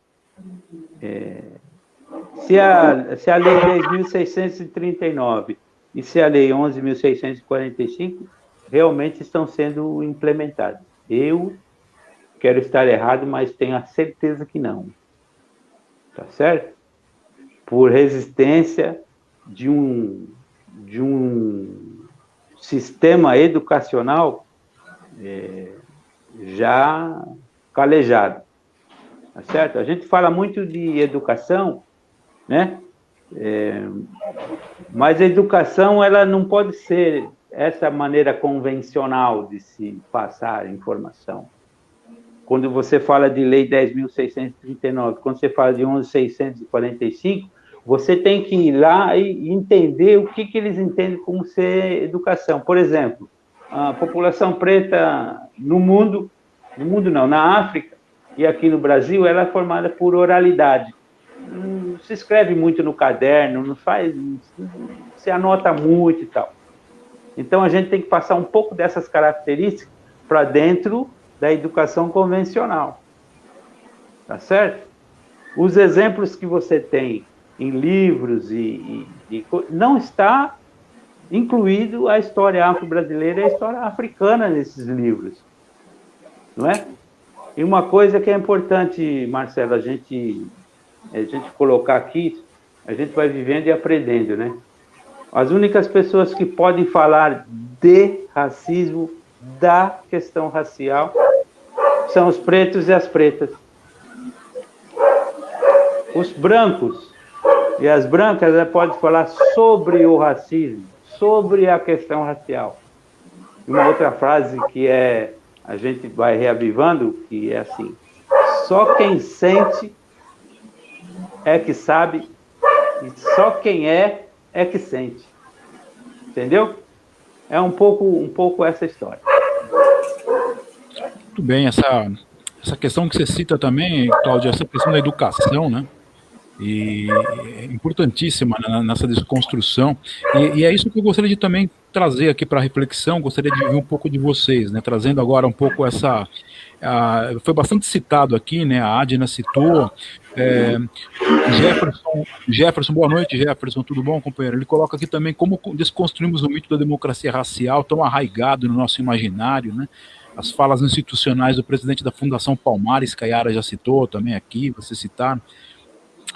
Se a Lei 10.639 e se a Lei 11.645 realmente estão sendo implementadas. Eu quero estar errado, mas tenho a certeza que não. Tá certo? Por resistência de um sistema educacional já calejado. Tá certo? A gente fala muito de educação, né? Mas a educação, ela não pode ser essa maneira convencional de se passar informação. Quando você fala de Lei 10.639, quando você fala de 11.645, você tem que ir lá e entender o que eles entendem como ser educação. Por exemplo, a população preta no mundo não, na África e aqui no Brasil, ela é formada por oralidade. Não se escreve muito no caderno, não se anota muito e tal. Então, a gente tem que passar um pouco dessas características para dentro da educação convencional. Tá certo? Os exemplos que você tem em livros não está incluído a história afro-brasileira e a história africana nesses livros. Não é? E uma coisa que é importante, Marcelo, a gente colocar aqui, a gente vai vivendo e aprendendo, né? As únicas pessoas que podem falar de racismo, da questão racial, são os pretos e as pretas. Os brancos e as brancas podem falar sobre o racismo, sobre a questão racial. Uma outra frase que a gente vai reavivando, que é assim: só quem sente é que sabe, e só quem é que sente. Entendeu? É um pouco essa história. Muito bem, essa questão que você cita também, Cláudio, essa questão da educação, né? E é importantíssima nessa desconstrução. E é isso que eu gostaria de também trazer aqui para a reflexão, gostaria de ouvir um pouco de vocês, né? Trazendo agora um pouco foi bastante citado aqui, né? A Adna citou, Jefferson, boa noite, Jefferson, tudo bom, companheiro? Ele coloca aqui também como desconstruímos o mito da democracia racial, tão arraigado no nosso imaginário, né? As falas institucionais do presidente da Fundação Palmares, que a Yara já citou também aqui, vocês citaram.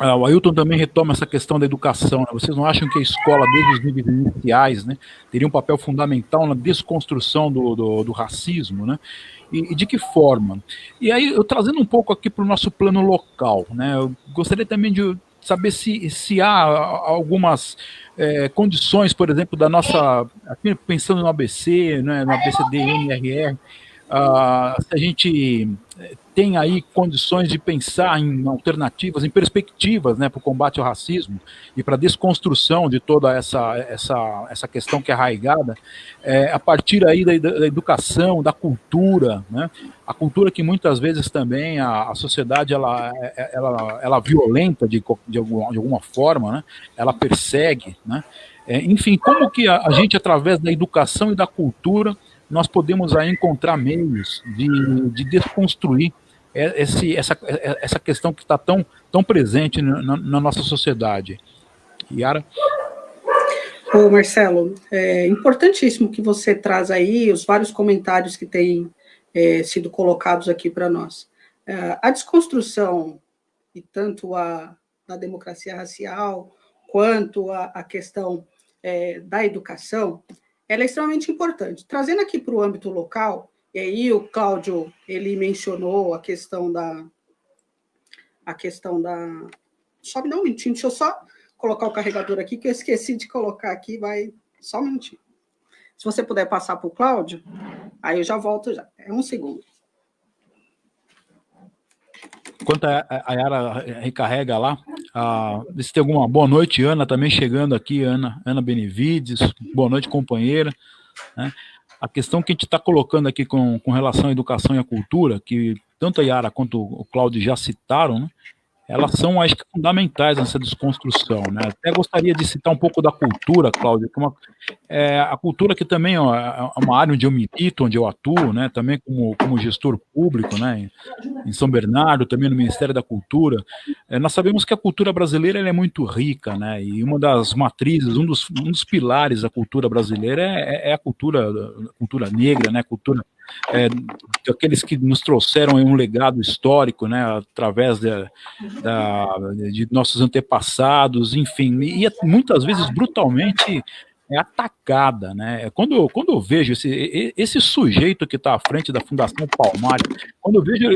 O Ailton também retoma essa questão da educação, né? Vocês não acham que a escola, desde os níveis iniciais, né, teria um papel fundamental na desconstrução do racismo, né? E de que forma? E aí, eu trazendo um pouco aqui para o nosso plano local, né, eu gostaria também de saber se há algumas condições, por exemplo, da nossa, aqui pensando no ABC, né, no ABCD-NRR, se a gente tem aí condições de pensar em alternativas, em perspectivas, né, para o combate ao racismo e para a desconstrução de toda essa questão que é arraigada, a partir aí da educação, da cultura, né, a cultura que muitas vezes também a sociedade ela violenta de alguma forma, né, ela persegue, né, enfim, como que a gente, através da educação e da cultura, nós podemos aí encontrar meios de desconstruir essa questão que está tão presente na nossa sociedade. Yara? Ô, Marcelo, é importantíssimo que você traz aí os vários comentários que têm sido colocados aqui para nós. A desconstrução, e tanto da democracia racial, quanto a questão da educação, ela é extremamente importante. Trazendo aqui para o âmbito local, e aí o Cláudio, ele mencionou a questão da... Só me dá um minutinho, deixa eu só colocar o carregador aqui, que eu esqueci de colocar aqui, só um minutinho. Se você puder passar para o Cláudio, aí eu já volto já. É um segundo. Enquanto a Yara recarrega lá, se tem alguma... Boa noite, Ana, também chegando aqui, Ana Benevides, boa noite, companheira, né? A questão que a gente está colocando aqui com relação à educação e à cultura, que tanto a Yara quanto o Cláudio já citaram, né, elas são, acho que, fundamentais nessa desconstrução, né? Até gostaria de citar um pouco da cultura, Cláudio, que a cultura que também é uma área onde eu milito, onde eu atuo, né? Também como gestor público, né? Em São Bernardo, também no Ministério da Cultura. Nós sabemos que a cultura brasileira ela é muito rica, né? E uma das matrizes, um dos pilares da cultura brasileira é a cultura negra, né? Cultura daqueles que nos trouxeram um legado histórico, né, através de nossos antepassados, enfim, e muitas vezes brutalmente é atacada, né? Quando eu vejo esse sujeito que está à frente da Fundação Palmares, quando eu vejo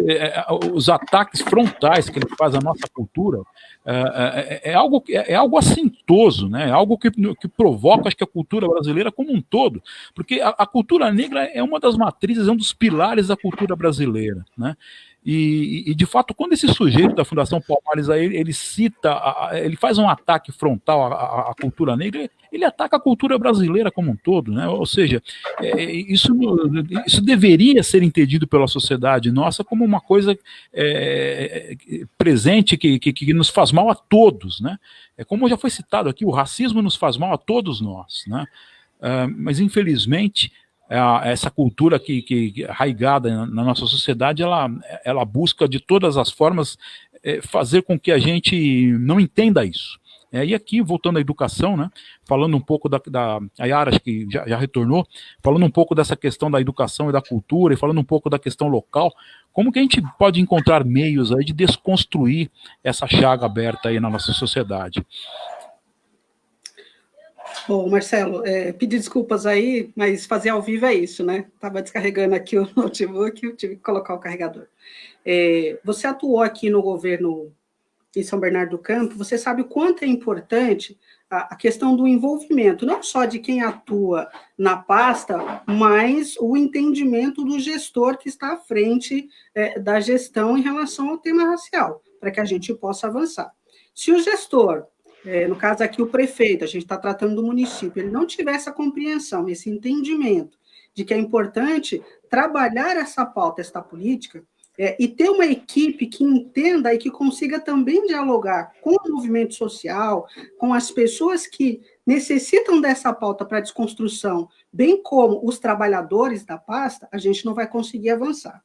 os ataques frontais que ele faz à nossa cultura, é algo assintoso, né? É algo que provoca, acho que a cultura brasileira como um todo, porque a cultura negra é uma das matrizes, é um dos pilares da cultura brasileira, né? E, de fato, quando esse sujeito da Fundação Palmares aí, ele cita, ele faz um ataque frontal à cultura negra, ele ataca a cultura brasileira como um todo, né? Ou seja, isso deveria ser entendido pela sociedade nossa como uma coisa presente que nos faz mal a todos, né? Como já foi citado aqui, o racismo nos faz mal a todos nós, né? Mas infelizmente essa cultura que arraigada na nossa sociedade, ela busca de todas as formas fazer com que a gente não entenda isso. E aqui, voltando à educação, né, falando um pouco a Yara, acho que já retornou, falando um pouco dessa questão da educação e da cultura, e falando um pouco da questão local, como que a gente pode encontrar meios aí de desconstruir essa chaga aberta aí na nossa sociedade? Bom, Marcelo, pedir desculpas aí, mas fazer ao vivo é isso, né? Estava descarregando aqui o notebook, eu tive que colocar o carregador. Você atuou aqui no governo em São Bernardo do Campo, você sabe o quanto é importante a questão do envolvimento, não só de quem atua na pasta, mas o entendimento do gestor que está à frente da gestão em relação ao tema racial, para que a gente possa avançar. Se o gestor, no caso aqui o prefeito, a gente está tratando do município, ele não tiver essa compreensão, esse entendimento de que é importante trabalhar essa pauta, essa política, e ter uma equipe que entenda e que consiga também dialogar com o movimento social, com as pessoas que necessitam dessa pauta para desconstrução, bem como os trabalhadores da pasta, a gente não vai conseguir avançar.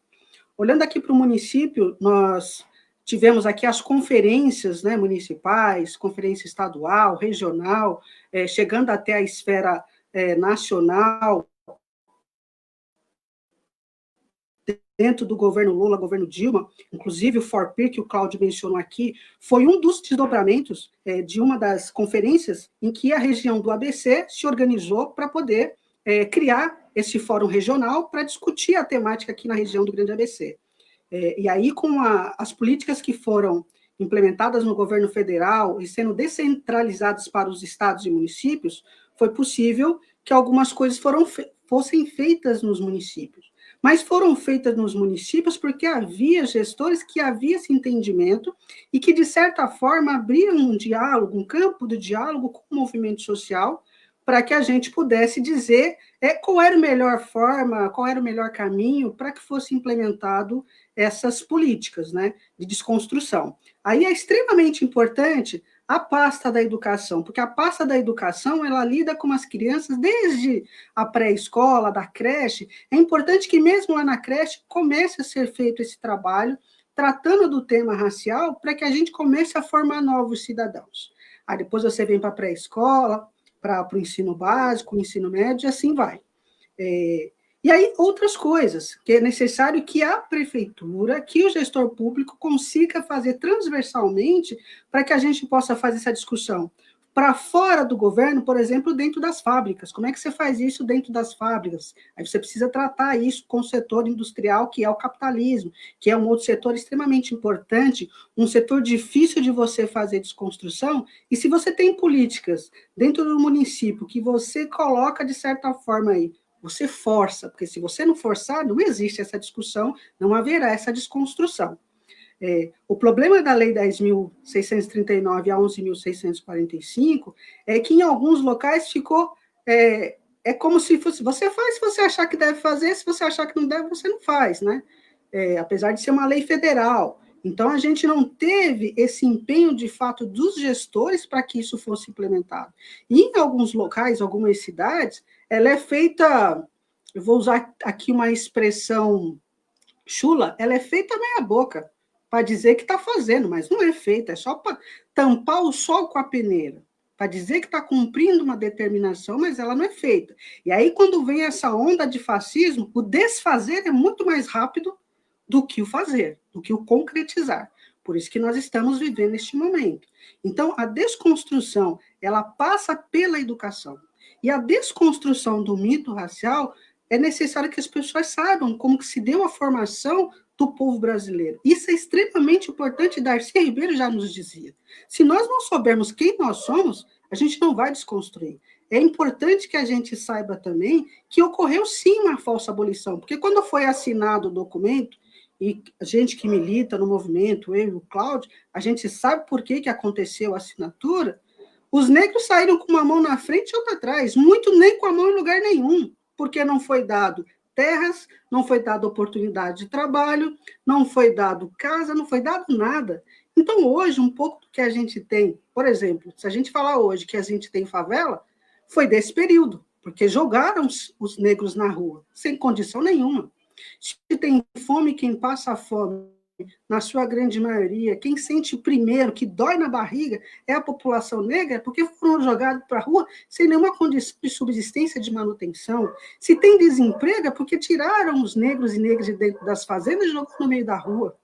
Olhando aqui para o município, nós tivemos aqui as conferências, né, municipais, conferência estadual, regional, chegando até a esfera nacional, dentro do governo Lula, governo Dilma, inclusive o FORPIR, que o Cláudio mencionou aqui, foi um dos desdobramentos de uma das conferências em que a região do ABC se organizou para poder criar esse fórum regional para discutir a temática aqui na região do Grande ABC. E aí, com as políticas que foram implementadas no governo federal e sendo descentralizadas para os estados e municípios, foi possível que algumas coisas fossem feitas nos municípios. Mas foram feitas nos municípios porque havia gestores que havia esse entendimento e que, de certa forma, abriam um diálogo, um campo de diálogo com o movimento social, para que a gente pudesse dizer qual era a melhor forma, qual era o melhor caminho para que fosse implementado essas políticas, né, de desconstrução. Aí é extremamente importante a pasta da educação, porque a pasta da educação, ela lida com as crianças desde a pré-escola, da creche. É importante que mesmo lá na creche comece a ser feito esse trabalho, tratando do tema racial, para que a gente comece a formar novos cidadãos. Aí depois você vem para a pré-escola, para o ensino básico, o ensino médio, e assim vai. E aí, outras coisas, que é necessário que a prefeitura, que o gestor público consiga fazer transversalmente para que a gente possa fazer essa discussão. Para fora do governo, por exemplo, dentro das fábricas. Como é que você faz isso dentro das fábricas? Aí você precisa tratar isso com o setor industrial, que é o capitalismo, que é um outro setor extremamente importante, um setor difícil de você fazer desconstrução. E se você tem políticas dentro do município que você coloca, de certa forma, aí, você força, porque se você não forçar, não existe essa discussão, não haverá essa desconstrução. O problema da Lei 10.639 a 11.645 é que em alguns locais ficou... como se fosse... Você faz se você achar que deve fazer, se você achar que não deve, você não faz, né? Apesar de ser uma lei federal. Então, a gente não teve esse empenho, de fato, dos gestores para que isso fosse implementado. E em alguns locais, algumas cidades, ela é feita... Eu vou usar aqui uma expressão chula, ela é feita meia boca, para dizer que está fazendo, mas não é feita, é só para tampar o sol com a peneira, para dizer que está cumprindo uma determinação, mas ela não é feita. E aí, quando vem essa onda de fascismo, o desfazer é muito mais rápido do que o fazer, do que o concretizar. Por isso que nós estamos vivendo este momento. Então, a desconstrução, ela passa pela educação. E a desconstrução do mito racial é necessário que as pessoas saibam como que se deu a formação do povo brasileiro. Isso é extremamente importante, Darcy Ribeiro já nos dizia. Se nós não soubermos quem nós somos, a gente não vai desconstruir. É importante que a gente saiba também que ocorreu sim uma falsa abolição, porque quando foi assinado o documento, e a gente que milita no movimento, eu e o Cláudio, a gente sabe por que aconteceu a assinatura, os negros saíram com uma mão na frente e outra atrás, muito nem com a mão em lugar nenhum, porque não foi dado terras, não foi dado oportunidade de trabalho, não foi dado casa, não foi dado nada. Então, hoje, um pouco do que a gente tem, por exemplo, se a gente falar hoje que a gente tem favela, foi desse período, porque jogaram os negros na rua, sem condição nenhuma. Se tem fome, quem passa fome, na sua grande maioria, quem sente primeiro, que dói na barriga, é a população negra, porque foram jogados para a rua sem nenhuma condição de subsistência, de manutenção. Se tem desemprego, é porque tiraram os negros e negras de dentro das fazendas e jogaram no meio da rua.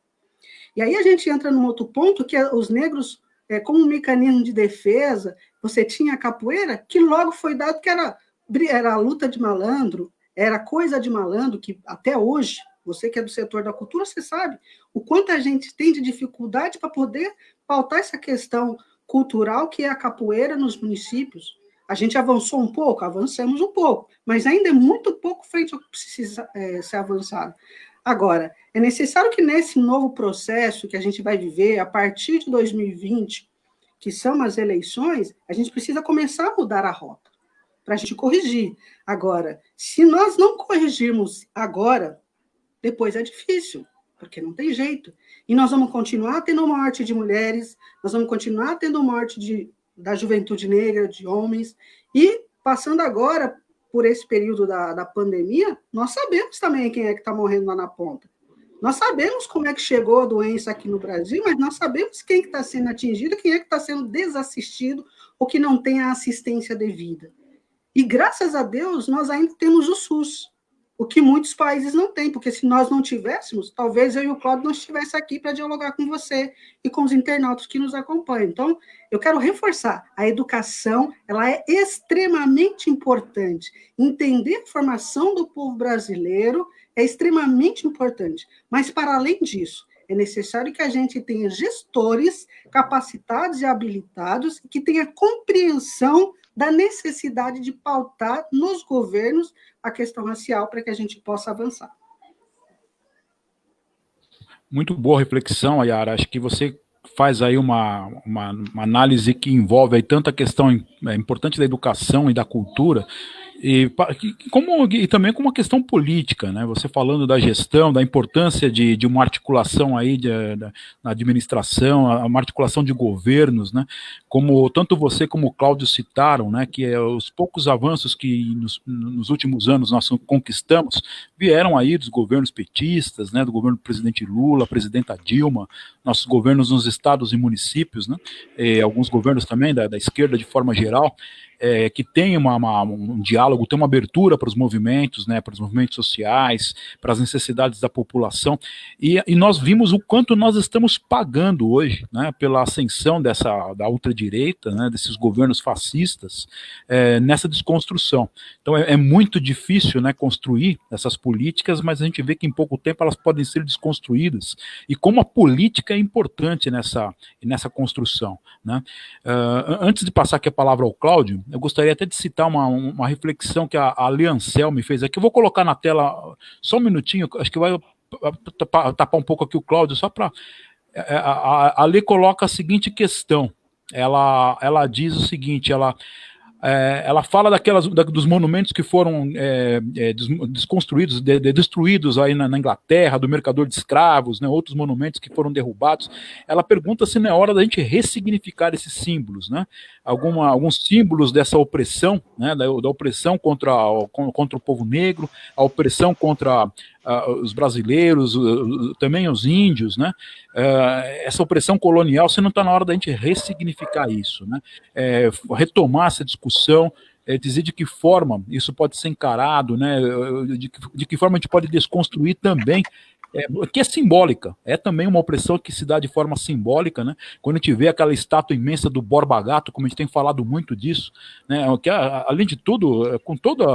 E aí a gente entra num outro ponto, que é os negros, como um mecanismo de defesa, você tinha a capoeira, que logo foi dado que era a luta de malandro, era coisa de malandro, que até hoje, você que é do setor da cultura, você sabe o quanto a gente tem de dificuldade para poder pautar essa questão cultural que é a capoeira nos municípios. A gente avançou um pouco? Avançamos um pouco, mas ainda é muito pouco frente ao que precisa ser avançado. Agora, é necessário que nesse novo processo que a gente vai viver a partir de 2020, que são as eleições, a gente precisa começar a mudar a rota, para a gente corrigir. Agora, se nós não corrigirmos agora, depois é difícil, porque não tem jeito. E nós vamos continuar tendo morte de mulheres, nós vamos continuar tendo morte da juventude negra, de homens, e passando agora por esse período da pandemia, nós sabemos também quem é que está morrendo lá na ponta. Nós sabemos como é que chegou a doença aqui no Brasil, mas nós sabemos quem está sendo atingido, quem é que está sendo desassistido, ou que não tem a assistência devida. E, graças a Deus, nós ainda temos o SUS, o que muitos países não têm, porque se nós não tivéssemos, talvez eu e o Cláudio não estivesse aqui para dialogar com você e com os internautas que nos acompanham. Então, eu quero reforçar, a educação ela é extremamente importante. Entender a formação do povo brasileiro é extremamente importante. Mas, para além disso, é necessário que a gente tenha gestores capacitados e habilitados que tenha compreensão da necessidade de pautar nos governos a questão racial para que a gente possa avançar. Muito boa reflexão, Ayara. Acho que você faz aí uma análise que envolve aí tanta questão importante da educação e da cultura, e também com uma questão política, né? Você falando da gestão, da importância de uma articulação aí na administração, uma articulação de governos, né? Como tanto você como o Cláudio citaram, né? Que os poucos avanços que nos últimos anos nós conquistamos vieram aí dos governos petistas, né? Do governo do presidente Lula, presidenta Dilma, nossos governos nos estados e municípios, né? E alguns governos também da esquerda de forma geral. Que tem um diálogo, tem uma abertura para os movimentos, né, para os movimentos sociais, para as necessidades da população, e nós vimos o quanto nós estamos pagando hoje, né, pela ascensão da ultradireita, né, desses governos fascistas, nessa desconstrução. Então é muito difícil, né, construir essas políticas, mas a gente vê que em pouco tempo elas podem ser desconstruídas, e como a política é importante nessa construção, né. Antes de passar aqui a palavra ao Cláudio, eu gostaria até de citar uma reflexão que a Leancel me fez aqui. Eu vou colocar na tela só um minutinho, acho que vai tapar um pouco aqui o Cláudio, só para... A Lê coloca a seguinte questão. Ela diz o seguinte, ela fala dos monumentos que foram desconstruídos, destruídos aí na Inglaterra, do mercador de escravos, né, outros monumentos que foram derrubados. Ela pergunta se não é hora da gente ressignificar esses símbolos, né, alguns símbolos dessa opressão, né, da opressão contra o povo negro, a opressão contra os brasileiros, também os índios, né? Essa opressão colonial, se não está na hora da gente ressignificar isso, né? Retomar essa discussão, dizer de que forma isso pode ser encarado, né? De que forma a gente pode desconstruir também que é simbólica, é também uma opressão que se dá de forma simbólica, né? Quando a gente vê aquela estátua imensa do Borba Gato, como a gente tem falado muito disso, né? Que além de tudo, com todo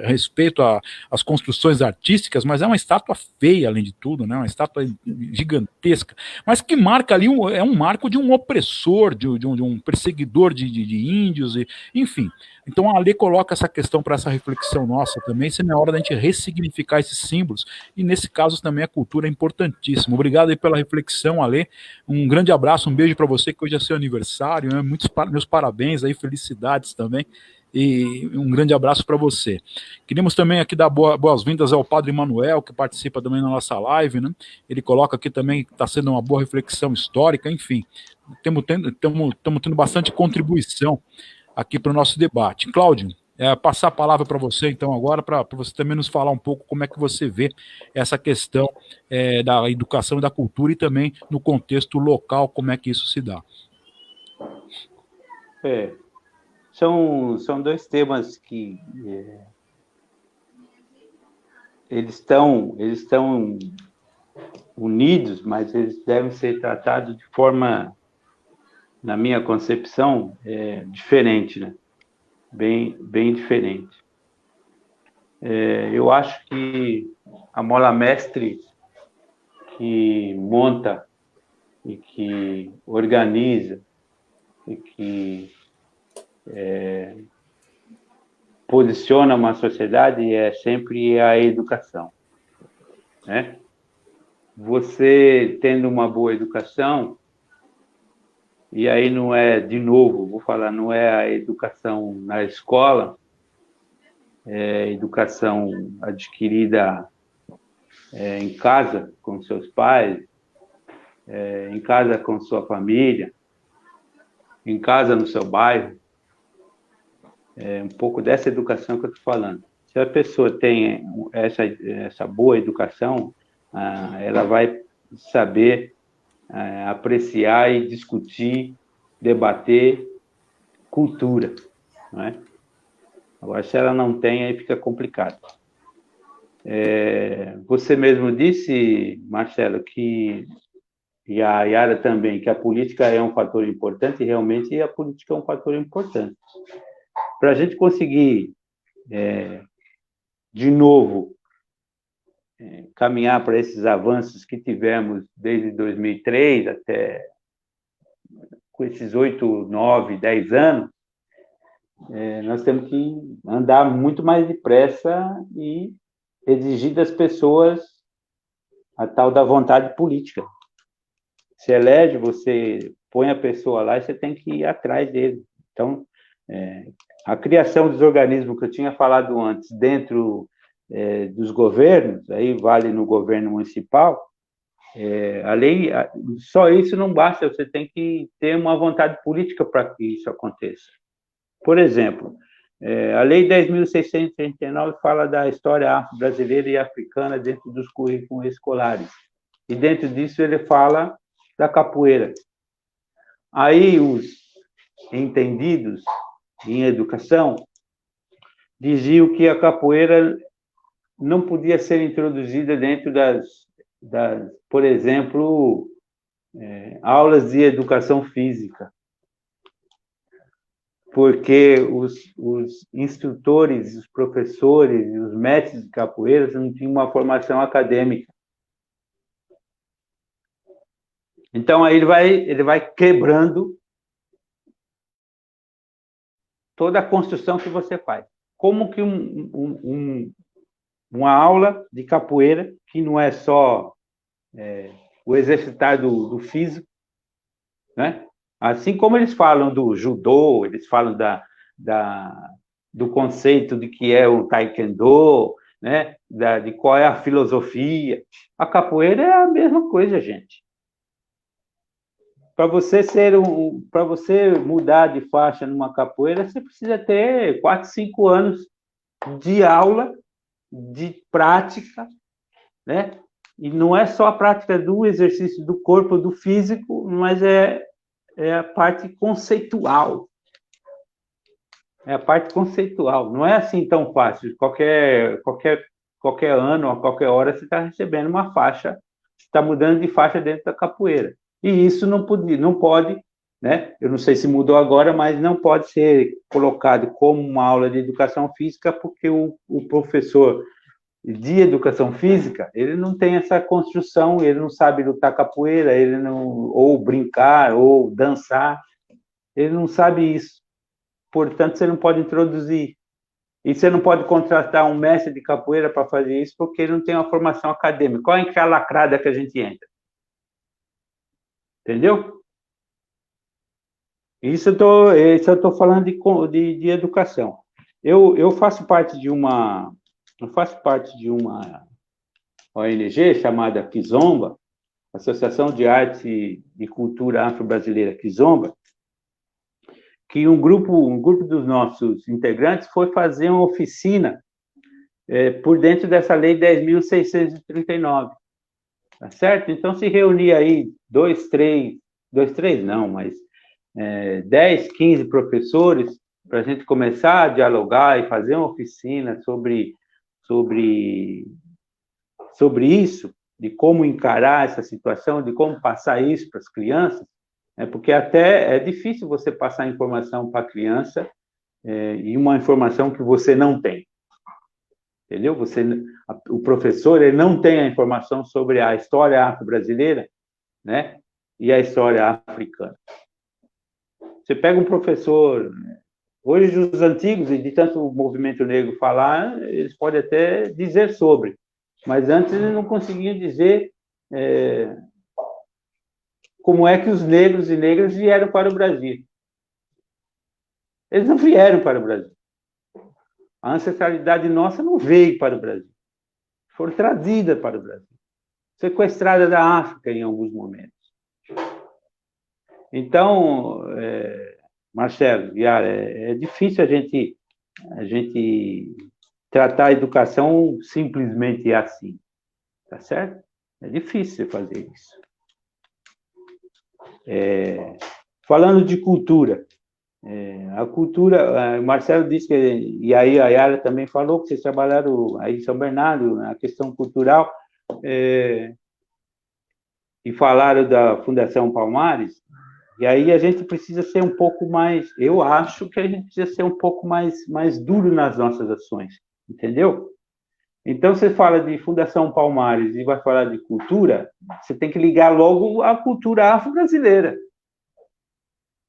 respeito às construções artísticas, mas é uma estátua feia, além de tudo, né? Uma estátua gigantesca, mas que marca ali é um marco de um opressor, de um perseguidor de índios, enfim. Então a lei coloca essa questão para essa reflexão nossa também, se não é hora da gente ressignificar esses símbolos, e nesse caso também a cultura é importantíssima. Obrigado aí pela reflexão, Ale. Um grande abraço, um beijo para você, que hoje é seu aniversário, né? Meus parabéns aí, felicidades também, e um grande abraço para você. Queríamos também aqui dar boas-vindas ao Padre Manuel, que participa também na nossa live, né? Ele coloca aqui também que está sendo uma boa reflexão histórica, enfim, estamos tendo bastante contribuição aqui para o nosso debate. Cláudio, passar a palavra para você, então, agora, para você também nos falar um pouco como é que você vê essa questão da educação e da cultura e também no contexto local, como é que isso se dá. São dois temas que eles estão unidos, mas eles devem ser tratados de forma, na minha concepção, diferente, né? Bem diferente. Eu acho que a mola mestre que monta e que organiza e que posiciona uma sociedade é sempre a educação, né? Você tendo uma boa educação, e aí não é, de novo, vou falar, não é a educação na escola, é a educação adquirida em casa, com seus pais, em casa com sua família, em casa no seu bairro. Um pouco dessa educação que eu estou falando. Se a pessoa tem essa boa educação, ela vai saber apreciar e discutir, debater cultura, não é? Agora, se ela não tem, aí fica complicado. Você mesmo disse, Marcelo, e a Yara também, que a política é um fator importante, e realmente a política é um fator importante. Para a gente conseguir, de novo, caminhar para esses avanços que tivemos desde 2003 até com esses 8, 9, 10 anos, nós temos que andar muito mais depressa e exigir das pessoas a tal da vontade política. Se elege, você põe a pessoa lá e você tem que ir atrás dele. Então, a criação dos organismos que eu tinha falado antes, dentro dos governos, aí vale no governo municipal, a lei, só isso não basta, você tem que ter uma vontade política para que isso aconteça. Por exemplo, a Lei 10.639 fala da história afro-brasileira e africana dentro dos currículos escolares. E dentro disso ele fala da capoeira. Aí os entendidos em educação diziam que a capoeira não podia ser introduzida dentro por exemplo, aulas de educação física, porque os instrutores, os professores e os mestres de capoeira não tinham uma formação acadêmica. Então, aí ele vai quebrando toda a construção que você faz. Como que uma aula de capoeira, que não é só o exercitar do físico, né? Assim como eles falam do judô, eles falam do conceito de que é o taekwondo, né? De qual é a filosofia. A capoeira é a mesma coisa, gente. Para você mudar de faixa numa capoeira, você precisa ter 4, 5 anos de aula, de prática, né? E não é só a prática do exercício do corpo, do físico, mas é a parte conceitual. É a parte conceitual. Não é assim tão fácil. Qualquer qualquer ano, a qualquer hora, você está recebendo uma faixa, está mudando de faixa dentro da capoeira. E isso não pode, né? Eu não sei se mudou agora, mas não pode ser colocado como uma aula de educação física, porque o professor de educação física, ele não tem essa construção, ele não sabe lutar capoeira, ele não, ou brincar, ou dançar, ele não sabe isso. Portanto, você não pode introduzir. E você não pode contratar um mestre de capoeira para fazer isso, porque ele não tem uma formação acadêmica. Qual é a lacrada que a gente entra? Entendeu? Isso eu tô falando de educação. Eu faço parte de uma ONG chamada Kizomba, Associação de Arte e Cultura Afro-Brasileira Kizomba, que um grupo dos nossos integrantes foi fazer uma oficina por dentro dessa lei 10.639, tá certo? Então, se reunir aí 10, 15 professores, para a gente começar a dialogar e fazer uma oficina sobre isso, de como encarar essa situação, de como passar isso para as crianças, porque até é difícil você passar informação para a criança e uma informação que você não tem. Entendeu? O professor ele não tem a informação sobre a história afro-brasileira, né? E a história africana. Você pega um professor, hoje os antigos, e de tanto o movimento negro falar, eles podem até dizer sobre, mas antes eles não conseguiam dizer como é que os negros e negras vieram para o Brasil. Eles não vieram para o Brasil. A ancestralidade nossa não veio para o Brasil. Foram trazidas para o Brasil. Sequestradas da África em alguns momentos. Então, Marcelo, Yara, é difícil a gente tratar a educação simplesmente assim. Tá certo? É difícil fazer isso. Falando de cultura, a cultura, o Marcelo disse que, e aí a Yara também falou que vocês trabalharam aí em São Bernardo, na questão cultural, e falaram da Fundação Palmares, e aí a gente precisa ser um pouco mais, eu acho que a gente precisa ser um pouco mais duro nas nossas ações, entendeu? Então, você fala de Fundação Palmares e vai falar de cultura, você tem que ligar logo à cultura afro-brasileira.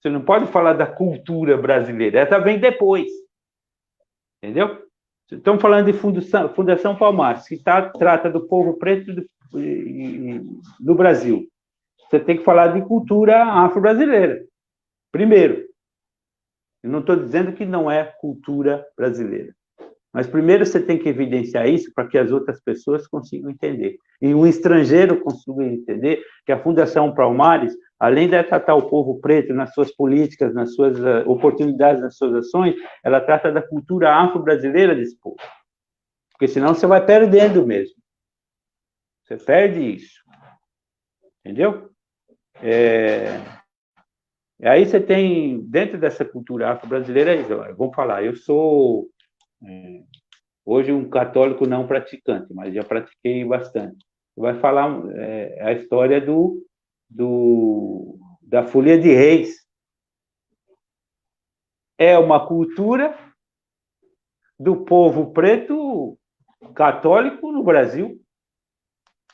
Você não pode falar da cultura brasileira, essa vem depois. Entendeu? Estamos falando de Fundação Palmares, que trata do povo preto do Brasil. Você tem que falar de cultura afro-brasileira. Primeiro. Eu não estou dizendo que não é cultura brasileira. Mas primeiro você tem que evidenciar isso para que as outras pessoas consigam entender. E um estrangeiro consiga entender que a Fundação Palmares, além de tratar o povo preto nas suas políticas, nas suas oportunidades, nas suas ações, ela trata da cultura afro-brasileira desse povo. Porque senão você vai perdendo mesmo. Você perde isso. Entendeu? E aí você tem, dentro dessa cultura afro-brasileira, vamos falar, eu sou... hoje um católico não praticante, mas já pratiquei bastante. Vai falar a história da Folia de Reis. É uma cultura do povo preto católico no Brasil.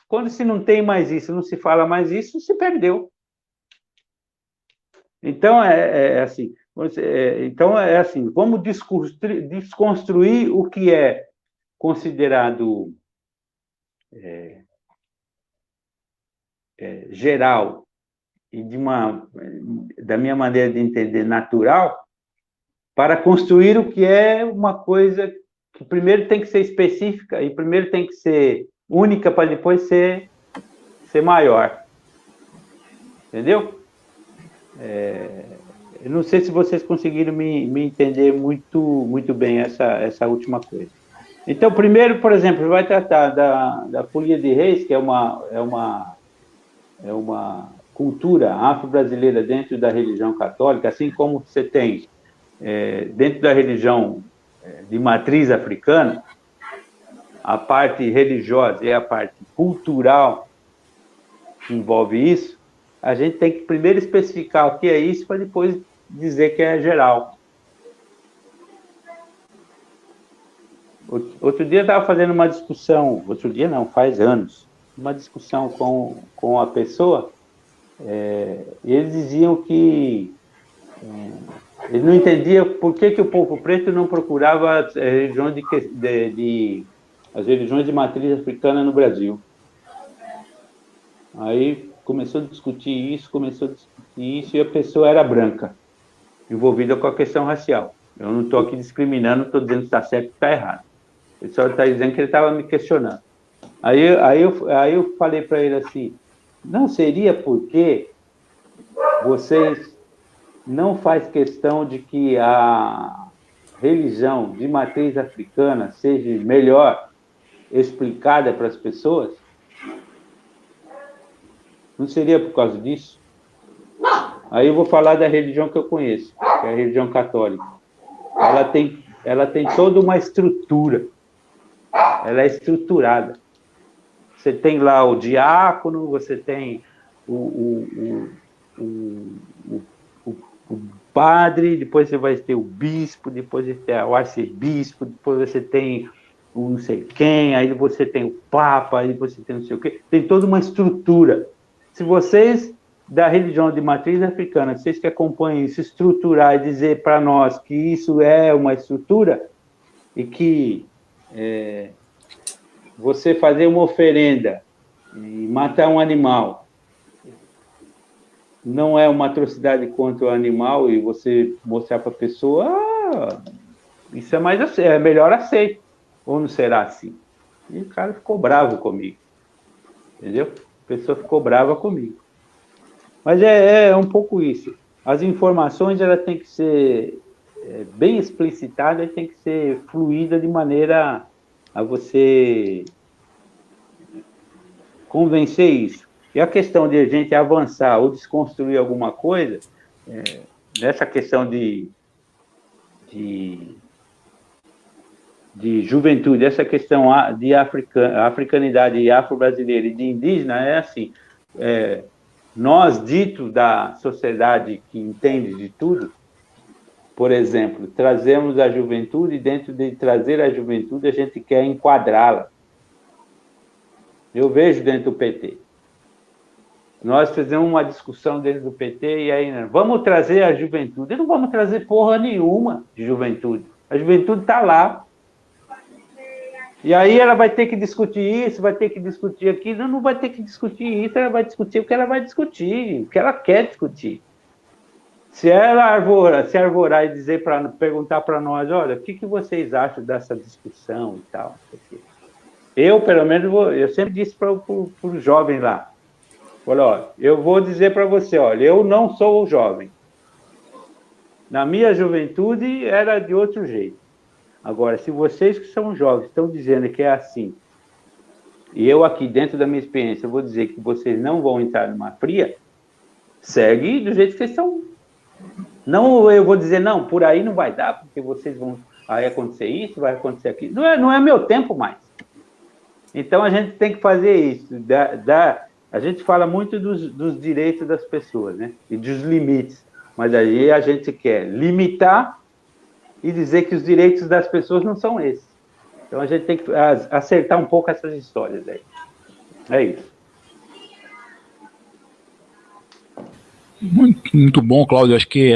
Quando se não tem mais isso, não se fala mais isso, se perdeu. Então, assim... Então, é assim, vamos desconstruir o que é considerado geral e da minha maneira de entender, natural, para construir o que é uma coisa que primeiro tem que ser específica e primeiro tem que ser única para depois ser maior. Entendeu? Eu não sei se vocês conseguiram me entender muito bem essa última coisa. Então, primeiro, por exemplo, vai tratar da Folia de Reis, que é uma cultura afro-brasileira dentro da religião católica, assim como você tem dentro da religião de matriz africana, a parte religiosa e a parte cultural que envolve isso, a gente tem que primeiro especificar o que é isso para depois dizer que é geral. Outro dia eu estava fazendo uma discussão, outro dia não, faz anos, uma discussão com a pessoa, e eles diziam que eles não entendiam por que o povo preto não procurava as religiões de matriz africana no Brasil. Aí começou a discutir isso, e a pessoa era branca, envolvida com a questão racial. Eu não estou aqui discriminando, estou dizendo se está certo ou está errado. Ele só está dizendo que ele estava me questionando. Aí eu falei para ele assim, não seria porque vocês não faz questão de que a religião de matriz africana seja melhor explicada para as pessoas? Não seria por causa disso? Aí eu vou falar da religião que eu conheço, que é a religião católica. Ela tem toda uma estrutura. Ela é estruturada. Você tem lá o diácono, você tem o padre, depois você vai ter o bispo, depois você tem o arcebispo, depois você tem o não sei quem, aí você tem o papa, aí você tem não sei o quê. Tem toda uma estrutura. Se vocês, da religião de matriz africana, vocês que acompanham isso, estruturar e dizer para nós que isso é uma estrutura e que você fazer uma oferenda e matar um animal não é uma atrocidade contra o animal e você mostrar para a pessoa, isso é melhor aceito, ou não será assim? E o cara ficou bravo comigo, entendeu? A pessoa ficou brava comigo. Mas é um pouco isso. As informações, ela tem que ser bem explicitada e tem que ser fluída de maneira a você convencer isso. E a questão de a gente avançar ou desconstruir alguma coisa, nessa questão de juventude, essa questão de africanidade afro-brasileira e de indígena, é assim, nós, dito da sociedade que entende de tudo, por exemplo, trazemos a juventude e dentro de trazer a juventude a gente quer enquadrá-la. Eu vejo dentro do PT. Nós fizemos uma discussão dentro do PT e aí, vamos trazer a juventude. E não vamos trazer porra nenhuma de juventude. A juventude está lá. E aí ela vai ter que discutir isso, vai ter que discutir aquilo. Não vai ter que discutir isso, ela vai discutir o que ela vai discutir, o que ela quer discutir. Se ela arvorar e perguntar para nós, olha, o que vocês acham dessa discussão e tal? Eu, pelo menos, eu sempre disse para o jovem lá, olha, ó, eu vou dizer para você, olha, eu não sou o jovem. Na minha juventude era de outro jeito. Agora, se vocês que são jovens estão dizendo que é assim, e eu aqui, dentro da minha experiência, vou dizer que vocês não vão entrar numa fria, segue do jeito que vocês estão. Não, eu vou dizer, não, por aí não vai dar, porque vocês vão... Vai acontecer isso, vai acontecer aquilo. Não é meu tempo mais. Então, a gente tem que fazer isso. A gente fala muito dos direitos das pessoas, né? E dos limites. Mas aí a gente quer limitar e dizer que os direitos das pessoas não são esses. Então, a gente tem que acertar um pouco essas histórias aí. É isso. Muito bom, Cláudio. Acho que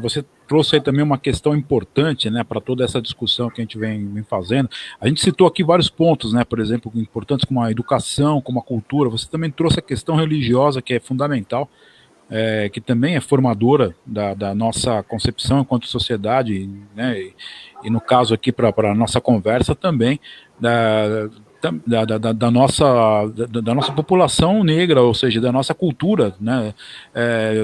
você trouxe aí também uma questão importante, né, para toda essa discussão que a gente vem fazendo. A gente citou aqui vários pontos, né, por exemplo, importantes como a educação, como a cultura. Você também trouxe a questão religiosa, que é fundamental, que também é formadora da nossa concepção enquanto sociedade, né, e no caso aqui para a nossa conversa também, da nossa população negra, ou seja, da nossa cultura, né,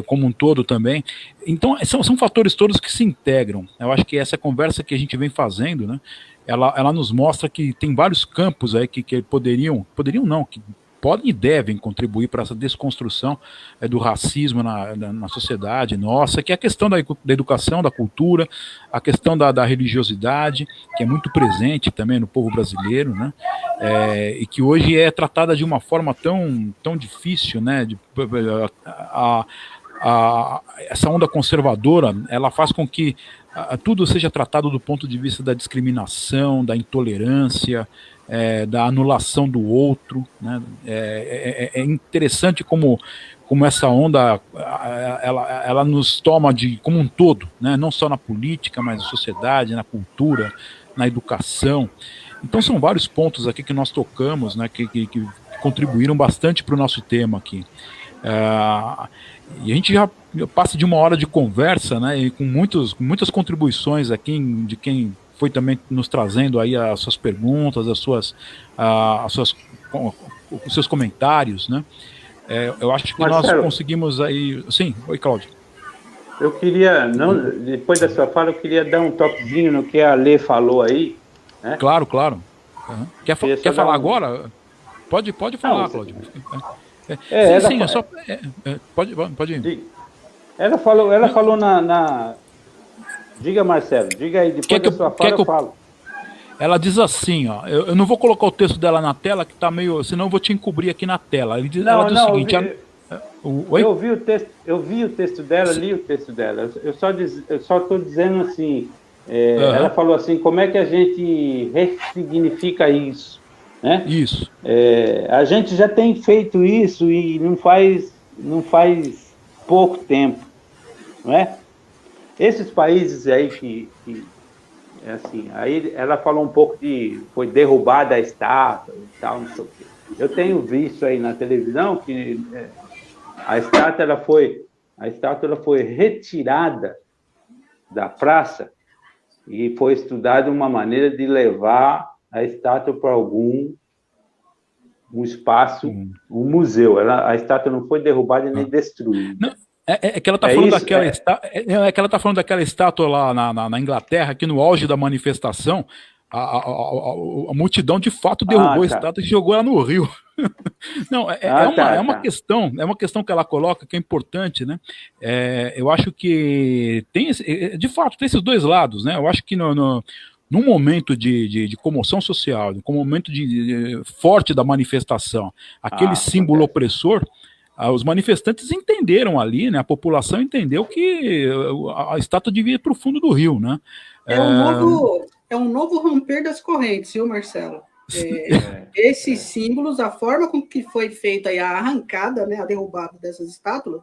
como um todo também. Então, são fatores todos que se integram. Eu acho que essa conversa que a gente vem fazendo, né, ela nos mostra que tem vários campos aí que poderiam não, que podem e devem contribuir para essa desconstrução do racismo na sociedade nossa, que é a questão da educação, da cultura, a questão da religiosidade, que é muito presente também no povo brasileiro, né? E que hoje é tratada de uma forma tão difícil, né? Essa onda conservadora, ela faz com que tudo seja tratado do ponto de vista da discriminação, da intolerância, da anulação do outro, né? É interessante como essa onda ela nos toma como um todo, né? Não só na política, mas na sociedade, na cultura, na educação. Então são vários pontos aqui que nós tocamos, né? Que contribuíram bastante para o nosso tema aqui. E a gente já passa de uma hora de conversa, né? E com muitas contribuições aqui de quem foi também nos trazendo aí as suas perguntas, os seus comentários, né? Eu acho que Marcelo, nós conseguimos aí... Sim, oi, Cláudio. Eu queria, depois da sua fala, eu queria dar um toquezinho no que a Lê falou aí, né? Claro. Uhum. Quer falar agora? Pode falar, Cláudio. Sim, é só... Pode ir. Ela falou na... Diga, Marcelo, diga aí, depois da sua fala eu falo. Ela diz assim, ó, eu não vou colocar o texto dela na tela, que tá meio... Senão eu vou te encobrir aqui na tela. Ela diz o seguinte... Eu vi o texto dela, li o texto dela. Eu só estou dizendo assim... Ela falou assim, como é que a gente ressignifica isso? Né? Isso. A gente já tem feito isso e não faz pouco tempo, não é? Esses países aí que assim, aí ela falou um pouco foi derrubada a estátua e tal, não sei o quê. Eu tenho visto aí na televisão que a estátua ela foi retirada da praça e foi estudada uma maneira de levar a estátua para um espaço, um museu. A estátua não foi derrubada nem destruída. Não. É que ela está falando daquela é que ela tá falando daquela estátua lá na Inglaterra, que no auge da manifestação, a multidão de fato derrubou a estátua e jogou ela no rio. Não, é uma questão que ela coloca que é importante, né? Eu acho que de fato tem esses dois lados, né? Eu acho que num momento de comoção social, num momento forte da manifestação, aquele símbolo opressor, os manifestantes entenderam ali, né? A população entendeu que a estátua devia ir para o fundo do rio, né? É um novo romper das correntes, viu, Marcelo? Esses símbolos, a forma com que foi feita a arrancada, né, a derrubada dessas estátuas,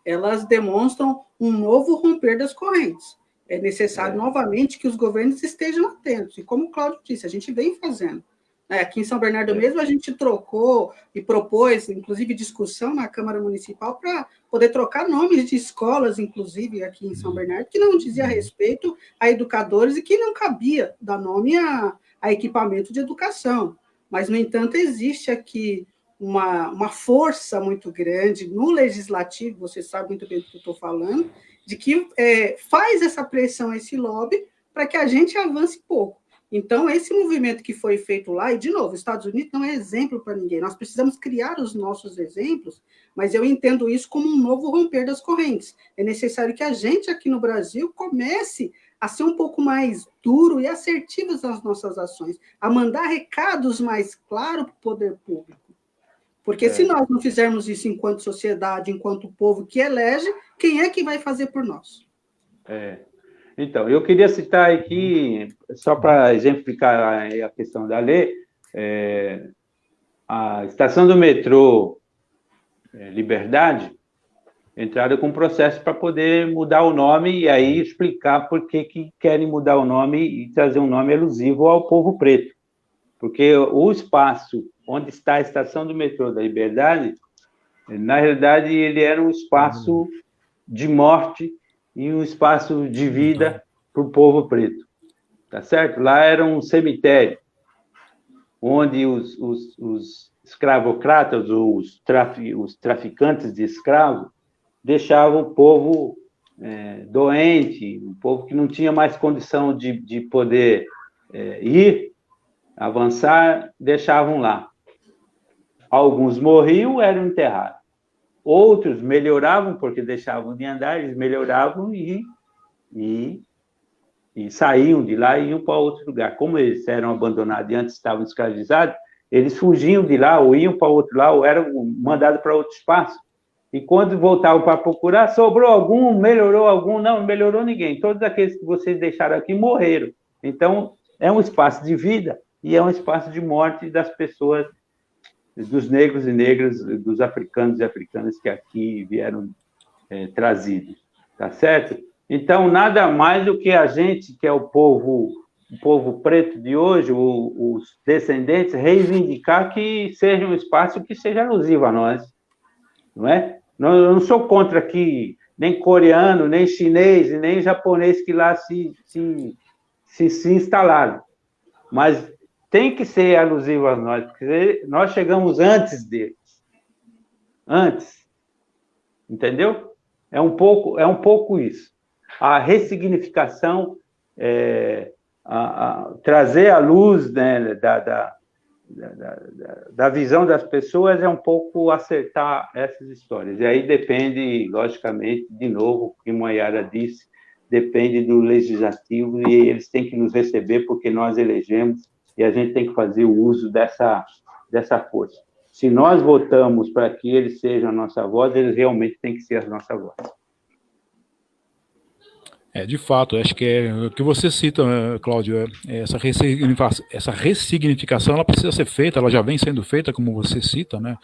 elas demonstram um novo romper das correntes. É necessário novamente que os governos estejam atentos. E como o Cláudio disse, a gente vem fazendo. Aqui em São Bernardo mesmo, a gente trocou e propôs, inclusive, discussão na Câmara Municipal para poder trocar nomes de escolas, inclusive, aqui em São Bernardo, que não dizia respeito a educadores e que não cabia dar nome a equipamento de educação. Mas, no entanto, existe aqui uma força muito grande no legislativo, você sabe muito bem do que eu estou falando, de que faz essa pressão, esse lobby, para que a gente avance pouco. Então, esse movimento que foi feito lá, e, de novo, os Estados Unidos não é exemplo para ninguém, nós precisamos criar os nossos exemplos, mas eu entendo isso como um novo romper das correntes. É necessário que a gente, aqui no Brasil, comece a ser um pouco mais duro e assertivos nas nossas ações, a mandar recados mais claros para o poder público. Porque se nós não fizermos isso enquanto sociedade, enquanto povo que elege, quem é que vai fazer por nós? Então, eu queria citar aqui, só para exemplificar a questão da lei, a estação do metrô Liberdade entraram com um processo para poder mudar o nome e aí explicar por que querem mudar o nome e trazer um nome elusivo ao povo preto. Porque o espaço onde está a estação do metrô da Liberdade, na realidade, ele era um espaço de morte e um espaço de vida para o povo preto, tá certo? Lá era um cemitério, onde os escravocratas, ou os traficantes de escravos, deixavam o povo doente, um povo que não tinha mais condição de poder avançar, deixavam lá. Alguns morriam, eram enterrados. Outros melhoravam, porque deixavam de andar, eles melhoravam e saíam de lá e iam para outro lugar. Como eles eram abandonados e antes estavam escravizados, eles fugiam de lá, ou iam para outro lado, ou eram mandados para outro espaço. E quando voltavam para procurar, sobrou algum, melhorou algum? Não melhorou ninguém. Todos aqueles que vocês deixaram aqui morreram. Então, é um espaço de vida e é um espaço de morte das pessoas, dos negros e negras, dos africanos e africanas que aqui vieram trazidos. Tá certo? Então, nada mais do que a gente, que é o povo preto de hoje, os descendentes, reivindicar que seja um espaço que seja alusivo a nós. Não é? Eu não sou contra aqui nem coreano, nem chinês, e nem japonês que lá se instalaram. Mas tem que ser alusivo a nós, porque nós chegamos antes deles. Antes. Entendeu? É um pouco isso. A ressignificação, trazer à luz, né, da visão das pessoas é um pouco acertar essas histórias. E aí depende, logicamente, de novo, como a Yara disse, depende do legislativo e eles têm que nos receber porque nós elegemos e a gente tem que fazer o uso dessa força. Se nós votamos para que eles sejam a nossa voz, eles realmente têm que ser a nossa voz. De fato, acho que é o que você cita, Cláudio, essa ressignificação ela precisa ser feita, ela já vem sendo feita, como você cita, né?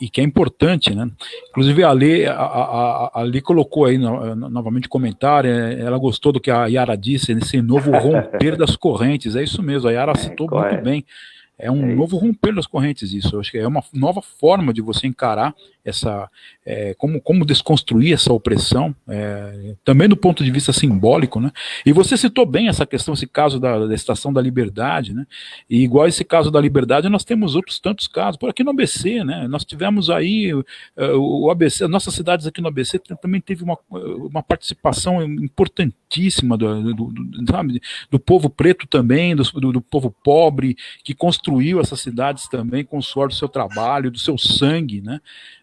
E que é importante, né? Inclusive a Lê colocou aí novamente comentário, ela gostou do que a Yara disse, nesse novo romper das correntes, é isso mesmo, a Yara citou muito bem. É um novo romper das correntes, isso. Eu acho que é uma nova forma de você encarar essa, como desconstruir essa opressão, também do ponto de vista simbólico, né? E você citou bem essa questão, esse caso da Estação da Liberdade, né? E igual esse caso da Liberdade, nós temos outros tantos casos. Por aqui no ABC, né? Nós tivemos aí o ABC, as nossas cidades aqui no ABC também teve uma participação importantíssima do povo preto também, do povo pobre, que construiu essas cidades também com o suor do seu trabalho, do seu sangue, né?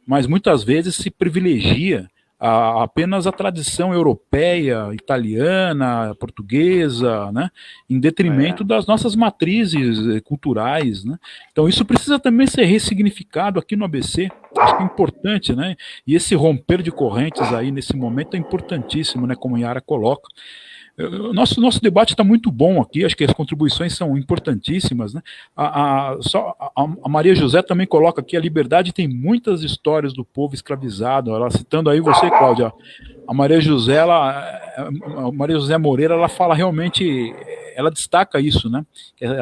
Mas muitas vezes se privilegia apenas a tradição europeia, italiana, portuguesa, né, em detrimento das nossas matrizes culturais, né? Então isso precisa também ser ressignificado aqui no ABC, acho que é importante, né? E esse romper de correntes aí nesse momento é importantíssimo, né, como a Yara coloca. Nosso debate está muito bom aqui, acho que as contribuições são importantíssimas, né? A Maria José também coloca aqui, a Liberdade tem muitas histórias do povo escravizado, ela citando aí você, Cláudia, a Maria José, a Maria José Moreira, ela fala realmente, ela destaca isso, né?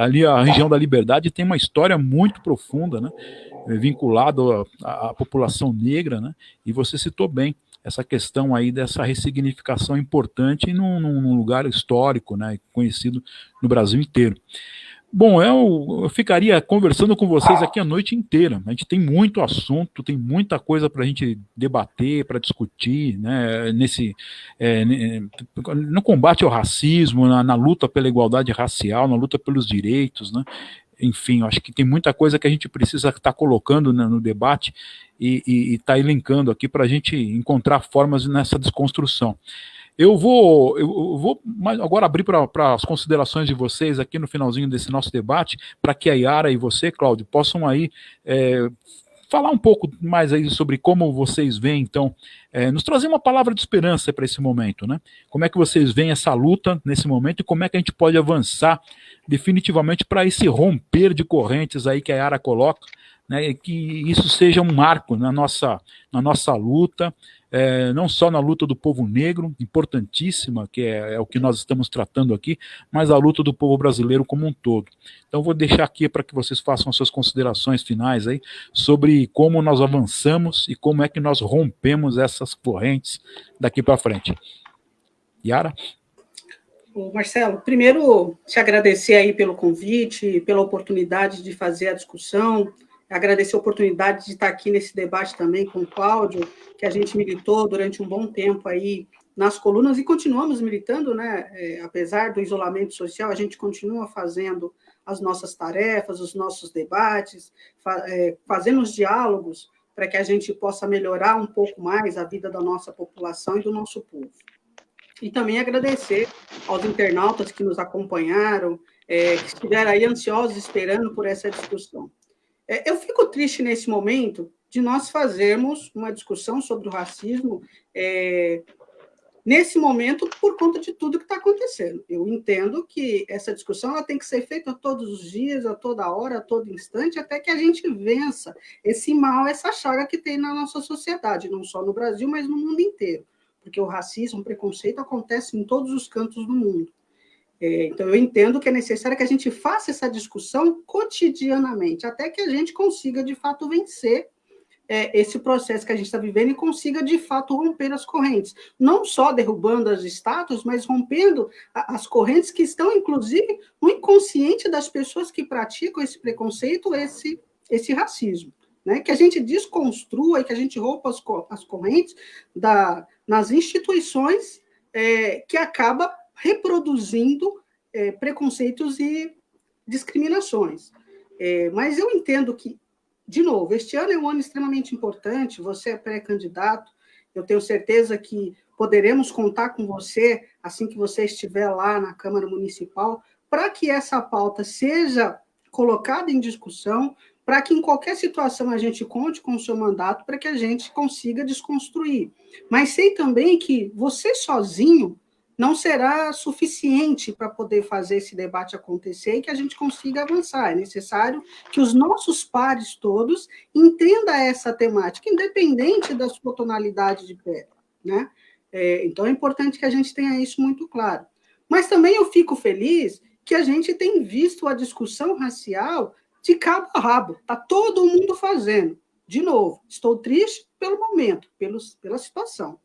Ali a região da Liberdade tem uma história muito profunda, né? Vinculada à população negra, né? E você citou bem essa questão aí dessa ressignificação importante num lugar histórico, né, conhecido no Brasil inteiro. Bom, eu ficaria conversando com vocês aqui a noite inteira. A gente tem muito assunto, tem muita coisa para a gente debater, para discutir, né, no combate ao racismo, na luta pela igualdade racial, na luta pelos direitos, né? Enfim, acho que tem muita coisa que a gente precisa estar colocando, né, no debate e estar elencando aqui para a gente encontrar formas nessa desconstrução. Eu vou agora abrir para as considerações de vocês aqui no finalzinho desse nosso debate, para que a Yara e você, Cláudio, possam aí falar um pouco mais aí sobre como vocês veem, então, nos trazer uma palavra de esperança para esse momento, né? Como é que vocês veem essa luta nesse momento e como é que a gente pode avançar definitivamente para esse romper de correntes aí que a Yara coloca, né? E que isso seja um marco na nossa luta, não só na luta do povo negro, importantíssima, que é o que nós estamos tratando aqui, mas a luta do povo brasileiro como um todo. Então vou deixar aqui para que vocês façam as suas considerações finais aí sobre como nós avançamos e como é que nós rompemos essas correntes daqui para frente. Yara? Marcelo, primeiro te agradecer aí pelo convite, pela oportunidade de fazer a discussão, agradecer a oportunidade de estar aqui nesse debate também com o Cláudio, que a gente militou durante um bom tempo aí nas colunas e continuamos militando, né? Apesar do isolamento social, a gente continua fazendo as nossas tarefas, os nossos debates, fazendo os diálogos para que a gente possa melhorar um pouco mais a vida da nossa população e do nosso povo. E também agradecer aos internautas que nos acompanharam, que estiveram aí ansiosos esperando por essa discussão. Eu fico triste nesse momento de nós fazermos uma discussão sobre o racismo nesse momento por conta de tudo que está acontecendo. Eu entendo que essa discussão ela tem que ser feita todos os dias, a toda hora, a todo instante, até que a gente vença esse mal, essa chaga que tem na nossa sociedade, não só no Brasil, mas no mundo inteiro. Porque o racismo, o preconceito acontece em todos os cantos do mundo. Então, eu entendo que é necessário que a gente faça essa discussão cotidianamente, até que a gente consiga, de fato, vencer esse processo que a gente está vivendo e consiga, de fato, romper as correntes. Não só derrubando as estátuas, mas rompendo as correntes que estão, inclusive, no inconsciente das pessoas que praticam esse preconceito, esse racismo. Né? Que a gente desconstrua e que a gente rompa as correntes nas instituições que acaba reproduzindo preconceitos e discriminações. Mas eu entendo que, de novo, este ano é um ano extremamente importante, você é pré-candidato, eu tenho certeza que poderemos contar com você, assim que você estiver lá na Câmara Municipal, para que essa pauta seja colocada em discussão, para que em qualquer situação a gente conte com o seu mandato, para que a gente consiga desconstruir. Mas sei também que você sozinho não será suficiente para poder fazer esse debate acontecer e que a gente consiga avançar. É necessário que os nossos pares todos entendam essa temática, independente da sua tonalidade de pele. Né? Então, é importante que a gente tenha isso muito claro. Mas também eu fico feliz que a gente tem visto a discussão racial de cabo a rabo. Está todo mundo fazendo. De novo, estou triste pelo momento, pela situação.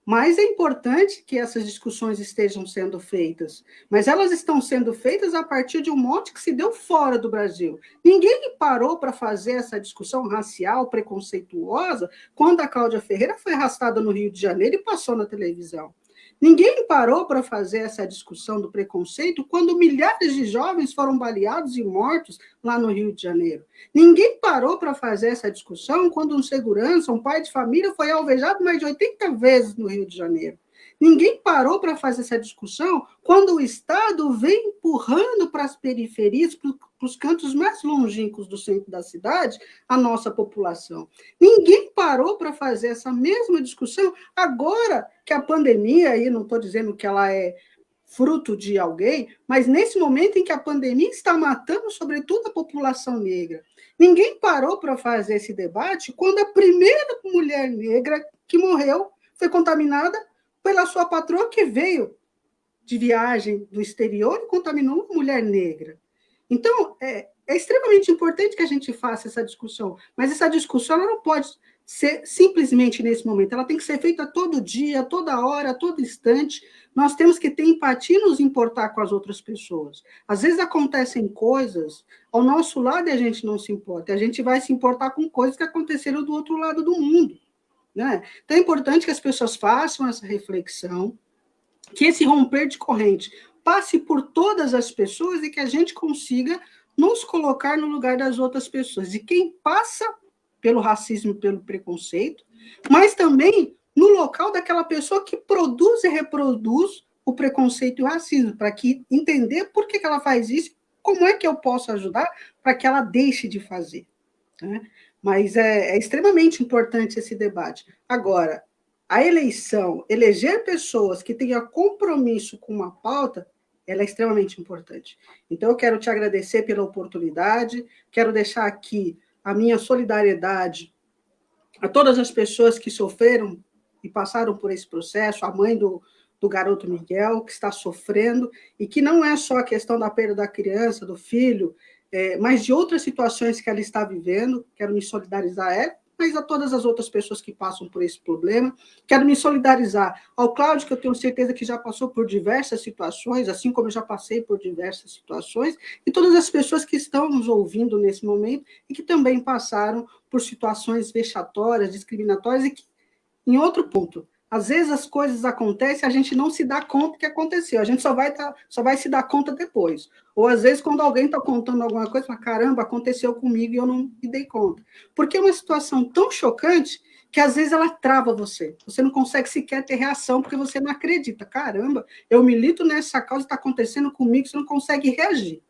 Mas é importante que essas discussões estejam sendo feitas. Mas elas estão sendo feitas a partir de um mote que se deu fora do Brasil. Ninguém parou para fazer essa discussão racial, preconceituosa, quando a Cláudia Ferreira foi arrastada no Rio de Janeiro e passou na televisão. Ninguém parou para fazer essa discussão do preconceito quando milhares de jovens foram baleados e mortos lá no Rio de Janeiro. Ninguém parou para fazer essa discussão quando um segurança, um pai de família, foi alvejado mais de 80 vezes no Rio de Janeiro. Ninguém parou para fazer essa discussão quando o Estado vem empurrando para as periferias, para os cantos mais longínquos do centro da cidade, a nossa população. Ninguém parou para fazer essa mesma discussão agora que a pandemia, e não estou dizendo que ela é fruto de alguém, mas nesse momento em que a pandemia está matando, sobretudo, a população negra. Ninguém parou para fazer esse debate quando a primeira mulher negra que morreu foi contaminada pela sua patroa que veio de viagem do exterior e contaminou uma mulher negra. Então, é extremamente importante que a gente faça essa discussão, mas essa discussão ela não pode ser simplesmente nesse momento, ela tem que ser feita todo dia, toda hora, todo instante. Nós temos que ter empatia e nos importar com as outras pessoas. Às vezes acontecem coisas ao nosso lado e a gente não se importa, a gente vai se importar com coisas que aconteceram do outro lado do mundo. Né? Então é importante que as pessoas façam essa reflexão, que esse romper de corrente passe por todas as pessoas e que a gente consiga nos colocar no lugar das outras pessoas, de quem passa pelo racismo, pelo preconceito, mas também no local daquela pessoa que produz e reproduz o preconceito e o racismo, para que entender por que ela faz isso, como é que eu posso ajudar para que ela deixe de fazer. Né? Mas é extremamente importante esse debate. Agora, a eleição, eleger pessoas que tenham compromisso com uma pauta, ela é extremamente importante. Então, eu quero te agradecer pela oportunidade, quero deixar aqui a minha solidariedade a todas as pessoas que sofreram e passaram por esse processo, a mãe do garoto Miguel, que está sofrendo, e que não é só a questão da perda da criança, do filho, mas de outras situações que ela está vivendo. Quero me solidarizar a ela, mas a todas as outras pessoas que passam por esse problema. Quero me solidarizar ao Cláudio, que eu tenho certeza que já passou por diversas situações, assim como eu já passei por diversas situações, e todas as pessoas que estão nos ouvindo nesse momento e que também passaram por situações vexatórias, discriminatórias, e que, em outro ponto, Às vezes as coisas acontecem, a gente não se dá conta que aconteceu, a gente só vai se dar conta depois. Ou às vezes quando alguém está contando alguma coisa, fala, caramba, aconteceu comigo e eu não me dei conta. Porque é uma situação tão chocante que às vezes ela trava você. Você não consegue sequer ter reação porque você não acredita. Caramba, eu milito nessa causa, está acontecendo comigo, você não consegue reagir.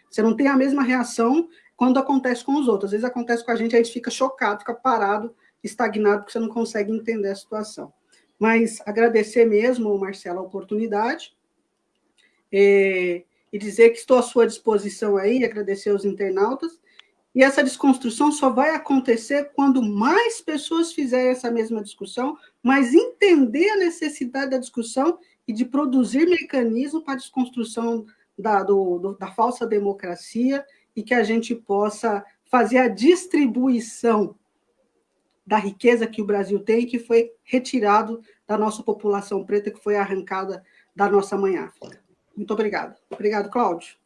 Você não tem a mesma reação quando acontece com os outros. Às vezes acontece com a gente fica chocado, fica parado, estagnado, porque você não consegue entender a situação. Mas agradecer mesmo, Marcelo, a oportunidade e dizer que estou à sua disposição aí, agradecer aos internautas. E essa desconstrução só vai acontecer quando mais pessoas fizerem essa mesma discussão, mas entender a necessidade da discussão e de produzir mecanismos para a desconstrução da falsa democracia e que a gente possa fazer a distribuição da riqueza que o Brasil tem, que foi retirado da nossa população preta, que foi arrancada da nossa mãe África. Muito obrigada. Obrigado, Cláudio.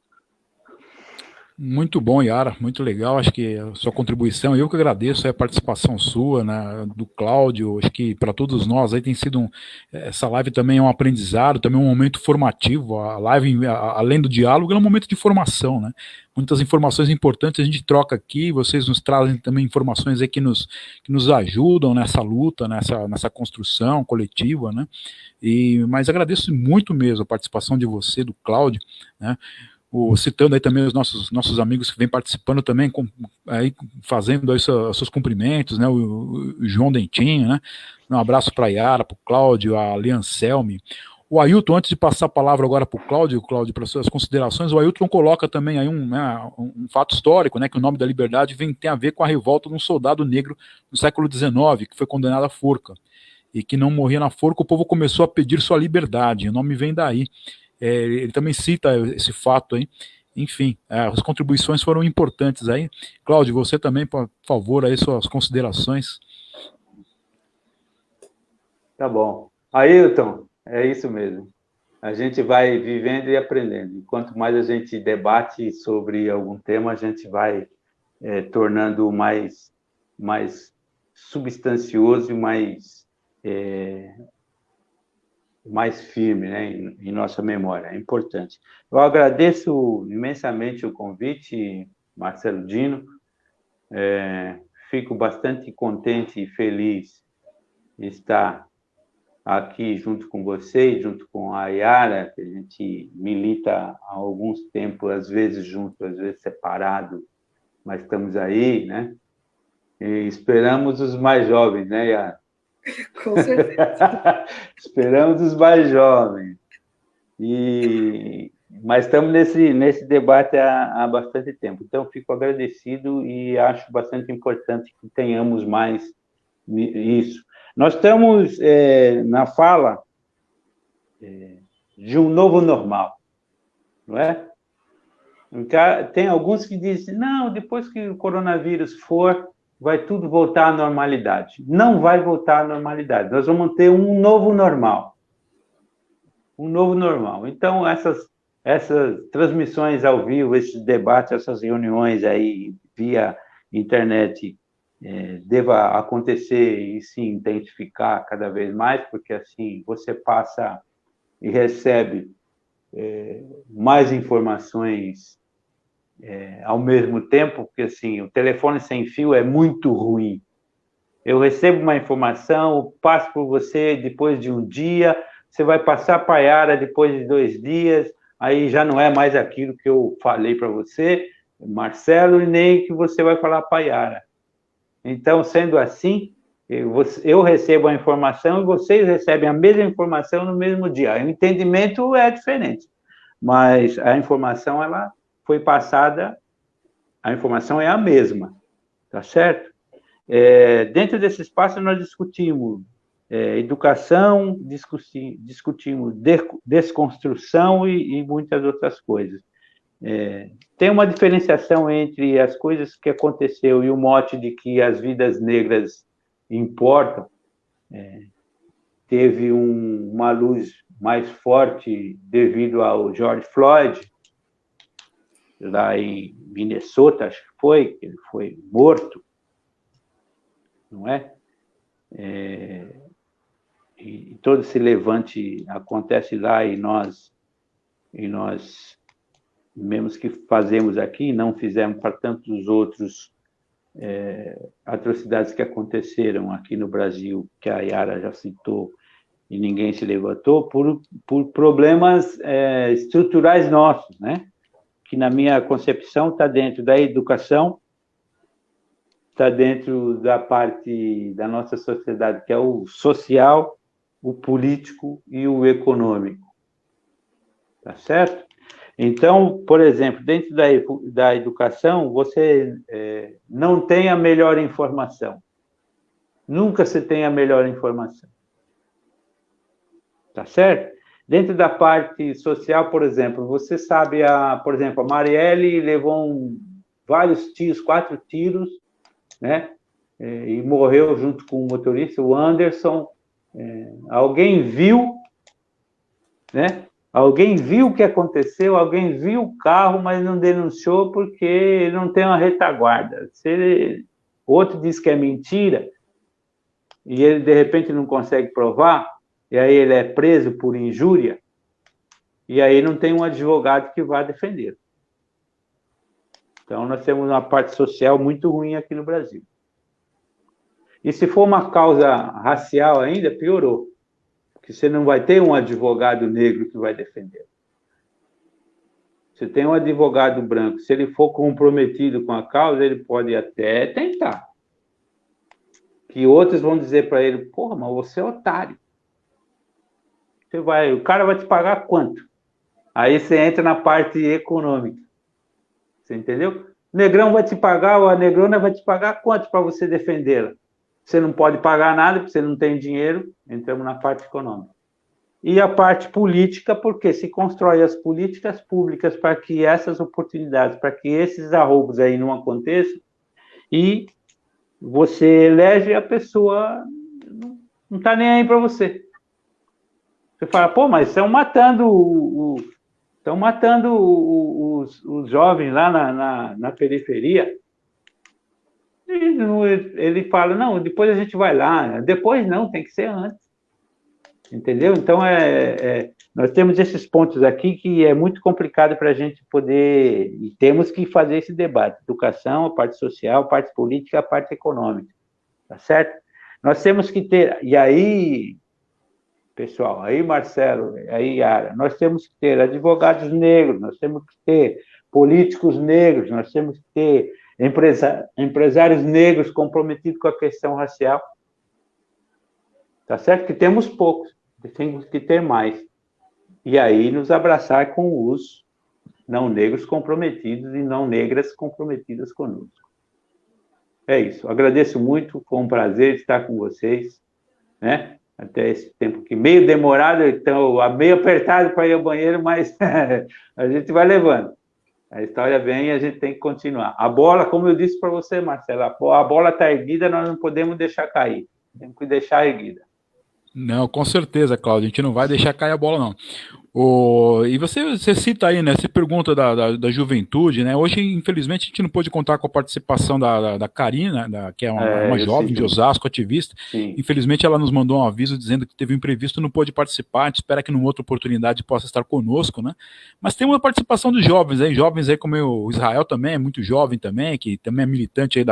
Muito bom, Yara, muito legal, acho que a sua contribuição, eu que agradeço a participação sua, né, do Cláudio, acho que para todos nós aí tem sido essa live também é um aprendizado, também um momento formativo, a live, além do diálogo, é um momento de formação, né, muitas informações importantes a gente troca aqui, vocês nos trazem também informações aí que nos ajudam nessa luta, nessa construção coletiva, né, mas agradeço muito mesmo a participação de você, do Cláudio, né, citando aí também os nossos amigos que vêm participando também, aí, fazendo aí seus cumprimentos, né, o João Dentinho, né, um abraço para a Yara, para o Cláudio, a Liancelme, o Ailton, antes de passar a palavra agora para o Cláudio, para suas considerações, o Ailton coloca também aí um fato histórico, né, que o nome da liberdade tem a ver com a revolta de um soldado negro no século XIX, que foi condenado à forca, e que não morria na forca, o povo começou a pedir sua liberdade, o nome vem daí. Ele também cita esse fato aí, enfim, as contribuições foram importantes aí. Cláudio, você também, por favor, aí suas considerações. Tá bom. Ailton, é isso mesmo. A gente vai vivendo e aprendendo. Quanto mais a gente debate sobre algum tema, a gente vai tornando mais substancioso e mais firme, né, em nossa memória. É importante. Eu agradeço imensamente o convite, Marcelo Dino. Fico bastante contente e feliz de estar aqui junto com você, junto com a Yara, que a gente milita há alguns tempos, às vezes junto, às vezes separado, mas estamos aí, né? E esperamos os mais jovens, né, Yara? Com certeza. Esperamos os mais jovens. Mas estamos nesse debate há bastante tempo. Então, fico agradecido e acho bastante importante que tenhamos mais isso. Nós estamos na fala de um novo normal, não é? Tem alguns que dizem, não, depois que o coronavírus for, vai tudo voltar à normalidade. Não vai voltar à normalidade. Nós vamos ter um novo normal. Um novo normal. Então, essas transmissões ao vivo, esses debates, essas reuniões aí via internet deva acontecer e se intensificar cada vez mais, porque assim você passa e recebe mais informações ao mesmo tempo, porque assim, o telefone sem fio é muito ruim. Eu recebo uma informação, passo por você depois de um dia, você vai passar para a Yara depois de 2 dias, aí já não é mais aquilo que eu falei para você, Marcelo, e nem que você vai falar para a Yara. Então, sendo assim, eu recebo a informação e vocês recebem a mesma informação no mesmo dia. O entendimento é diferente, mas a informação ela foi passada, a informação é a mesma, tá certo? Dentro desse espaço nós discutimos educação, discutimos desconstrução e muitas outras coisas. Tem uma diferenciação entre as coisas que aconteceu e o mote de que as vidas negras importam. Teve uma luz mais forte devido ao George Floyd, lá em Minnesota, acho que ele foi morto, não é? e todo esse levante acontece lá e nós mesmo que fazemos aqui, não fizemos para tantos outros atrocidades que aconteceram aqui no Brasil, que a Yara já citou, e ninguém se levantou, por problemas estruturais nossos, né? Que, na minha concepção, está dentro da educação, está dentro da parte da nossa sociedade, que é o social, o político e o econômico. Tá certo? Então, por exemplo, dentro da educação, você não tem a melhor informação. Nunca se tem a melhor informação. Tá certo? Dentro da parte social, por exemplo, você sabe, por exemplo, a Marielle levou vários tiros, 4 tiros, né? E morreu junto com o motorista, o Anderson. Alguém viu, né? Alguém viu o que aconteceu, alguém viu o carro, mas não denunciou porque ele não tem uma retaguarda. Outro diz que é mentira, e ele, de repente, não consegue provar, e aí ele é preso por injúria, e aí não tem um advogado que vá defender. Então, nós temos uma parte social muito ruim aqui no Brasil. E se for uma causa racial ainda, piorou. Porque você não vai ter um advogado negro que vai defender. Você tem um advogado branco, se ele for comprometido com a causa, ele pode até tentar. Que outros vão dizer para ele, porra, mas você é otário. O cara vai te pagar quanto? Aí você entra na parte econômica. Você entendeu? O negrão vai te pagar, ou a negrona vai te pagar quanto para você defendê-la? Você não pode pagar nada, porque você não tem dinheiro. Entramos na parte econômica. E a parte política, porque se constrói as políticas públicas para que essas oportunidades, para que esses arroubos aí não aconteçam, e você elege a pessoa, não está nem aí para você. Você fala, pô, mas estão matando os jovens lá na periferia. Ele fala, não, depois a gente vai lá. Depois não, tem que ser antes. Entendeu? Então, nós temos esses pontos aqui que é muito complicado para a gente poder... E temos que fazer esse debate. Educação, a parte social, a parte política, a parte econômica. Tá certo? Nós temos que ter... E aí, pessoal, aí, Marcelo, aí, Yara, nós temos que ter advogados negros, nós temos que ter políticos negros, nós temos que ter empresários negros comprometidos com a questão racial. Tá certo? Que temos poucos, temos que ter mais. E aí nos abraçar com os não negros comprometidos e não negras comprometidas conosco. É isso. Agradeço muito, foi um prazer estar com vocês, né? Até esse tempo aqui, meio demorado, então, meio apertado para ir ao banheiro, mas a gente vai levando. A história vem e a gente tem que continuar. A bola, como eu disse para você, Marcelo, a bola está erguida, nós não podemos deixar cair. Temos que deixar erguida. Não, com certeza, Cláudio, a gente não vai deixar cair a bola, não. E você cita aí, né? Você pergunta da juventude, né? Hoje, infelizmente, a gente não pôde contar com a participação da Karina, que é uma jovem de Osasco, ativista. Sim. Infelizmente, ela nos mandou um aviso dizendo que teve um imprevisto e não pôde participar. A gente espera que numa outra oportunidade possa estar conosco, né? Mas tem uma participação dos jovens aí como o Israel também, é muito jovem também, que também é militante aí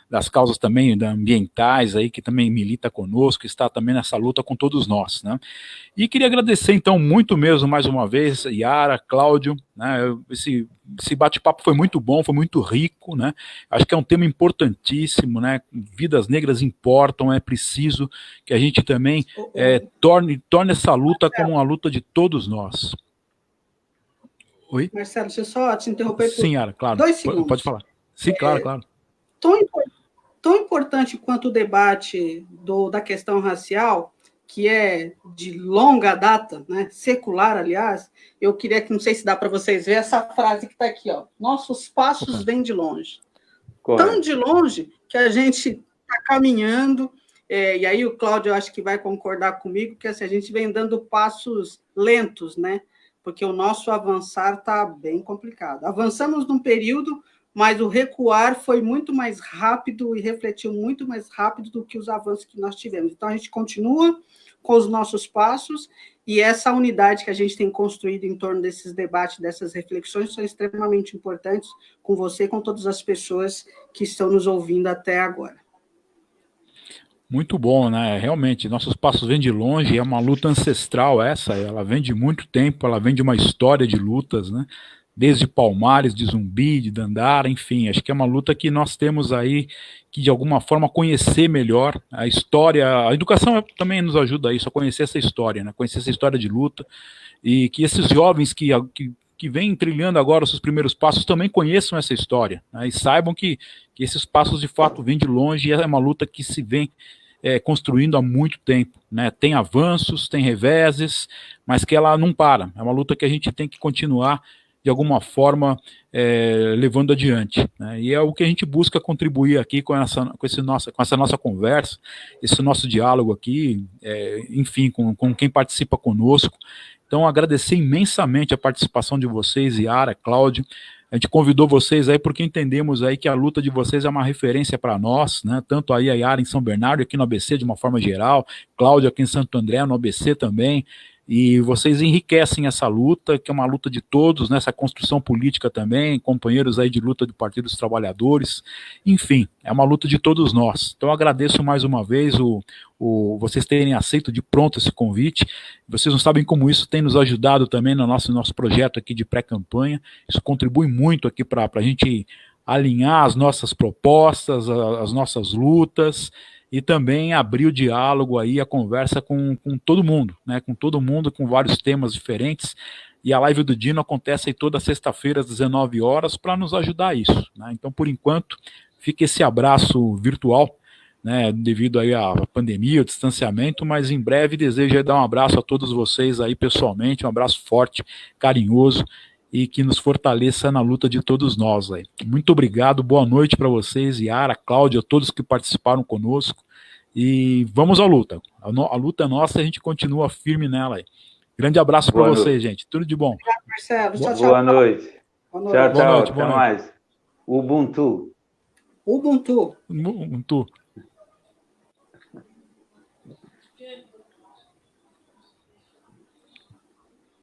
das causas também ambientais aí, que também milita conosco, que está também nessa luta com todos nós, né? E queria agradecer, então, muito mesmo, mais uma vez, Yara, Cláudio, né? Esse bate-papo foi muito bom, foi muito rico, né? Acho que é um tema importantíssimo, né? Vidas negras importam, é preciso que a gente também torne essa luta como uma luta de todos nós. Oi? Marcelo, deixa eu só te interromper por Sim, Yara, claro. 2 segundos. Pode falar. Sim, claro. Tão importante quanto o debate da questão racial, que é de longa data, né, secular, aliás, eu queria que, não sei se dá para vocês verem essa frase que está aqui, ó, nossos passos vêm de longe. Correto. Tão de longe que a gente está caminhando, e aí o Cláudio, eu acho que vai concordar comigo, que assim, a gente vem dando passos lentos, né, porque o nosso avançar está bem complicado. Avançamos num período, mas o recuar foi muito mais rápido e refletiu muito mais rápido do que os avanços que nós tivemos. Então, a gente continua com os nossos passos, e essa unidade que a gente tem construído em torno desses debates, dessas reflexões, são extremamente importantes com você e com todas as pessoas que estão nos ouvindo até agora. Muito bom, né? Realmente, nossos passos vêm de longe, é uma luta ancestral essa, ela vem de muito tempo, ela vem de uma história de lutas, né? Desde Palmares, de Zumbi, de Dandara, enfim, acho que é uma luta que nós temos aí que, de alguma forma, conhecer melhor a história. A educação também nos ajuda a isso, a conhecer essa história, né? Conhecer essa história de luta, e que esses jovens que vêm trilhando agora os seus primeiros passos também conheçam essa história, né? E saibam que esses passos, de fato, vêm de longe, e é uma luta que se vem construindo há muito tempo, né? Tem avanços, tem reveses, mas que ela não para. É uma luta que a gente tem que continuar, de alguma forma, levando adiante, né? E é o que a gente busca contribuir aqui com essa nossa conversa, esse nosso diálogo aqui, enfim, com quem participa conosco. Então, agradecer imensamente a participação de vocês, Yara, Cláudio. A gente convidou vocês aí porque entendemos aí que a luta de vocês é uma referência para nós, né? Tanto aí a Yara em São Bernardo, aqui no ABC de uma forma geral, Cláudio aqui em Santo André, no ABC também, e vocês enriquecem essa luta, que é uma luta de todos, nessa construção política também, companheiros aí de luta do Partido dos Trabalhadores, enfim, é uma luta de todos nós. Então, eu agradeço mais uma vez vocês terem aceito de pronto esse convite. Vocês não sabem como isso tem nos ajudado também no nosso projeto aqui de pré-campanha. Isso contribui muito aqui para a gente alinhar as nossas propostas, as nossas lutas, e também abrir o diálogo aí, a conversa com todo mundo, né? Com todo mundo, com vários temas diferentes. E a live do Dino acontece aí toda sexta-feira às 19 horas para nos ajudar a isso, né? Então, por enquanto, fica esse abraço virtual, né, devido aí à pandemia, ao distanciamento, mas em breve desejo dar um abraço a todos vocês aí pessoalmente, um abraço forte, carinhoso, e que nos fortaleça na luta de todos nós aí. Muito obrigado, boa noite para vocês, Yara, Cláudia, todos que participaram conosco, e vamos à luta. A luta é nossa e a gente continua firme nela aí. Grande abraço para vocês, gente. Tudo de bom. Obrigado, Marcelo. Tchau, tchau. Boa noite. Boa noite. Tchau, Boa tchau. noite, Até boa noite. mais. Ubuntu. Ubuntu. Ubuntu.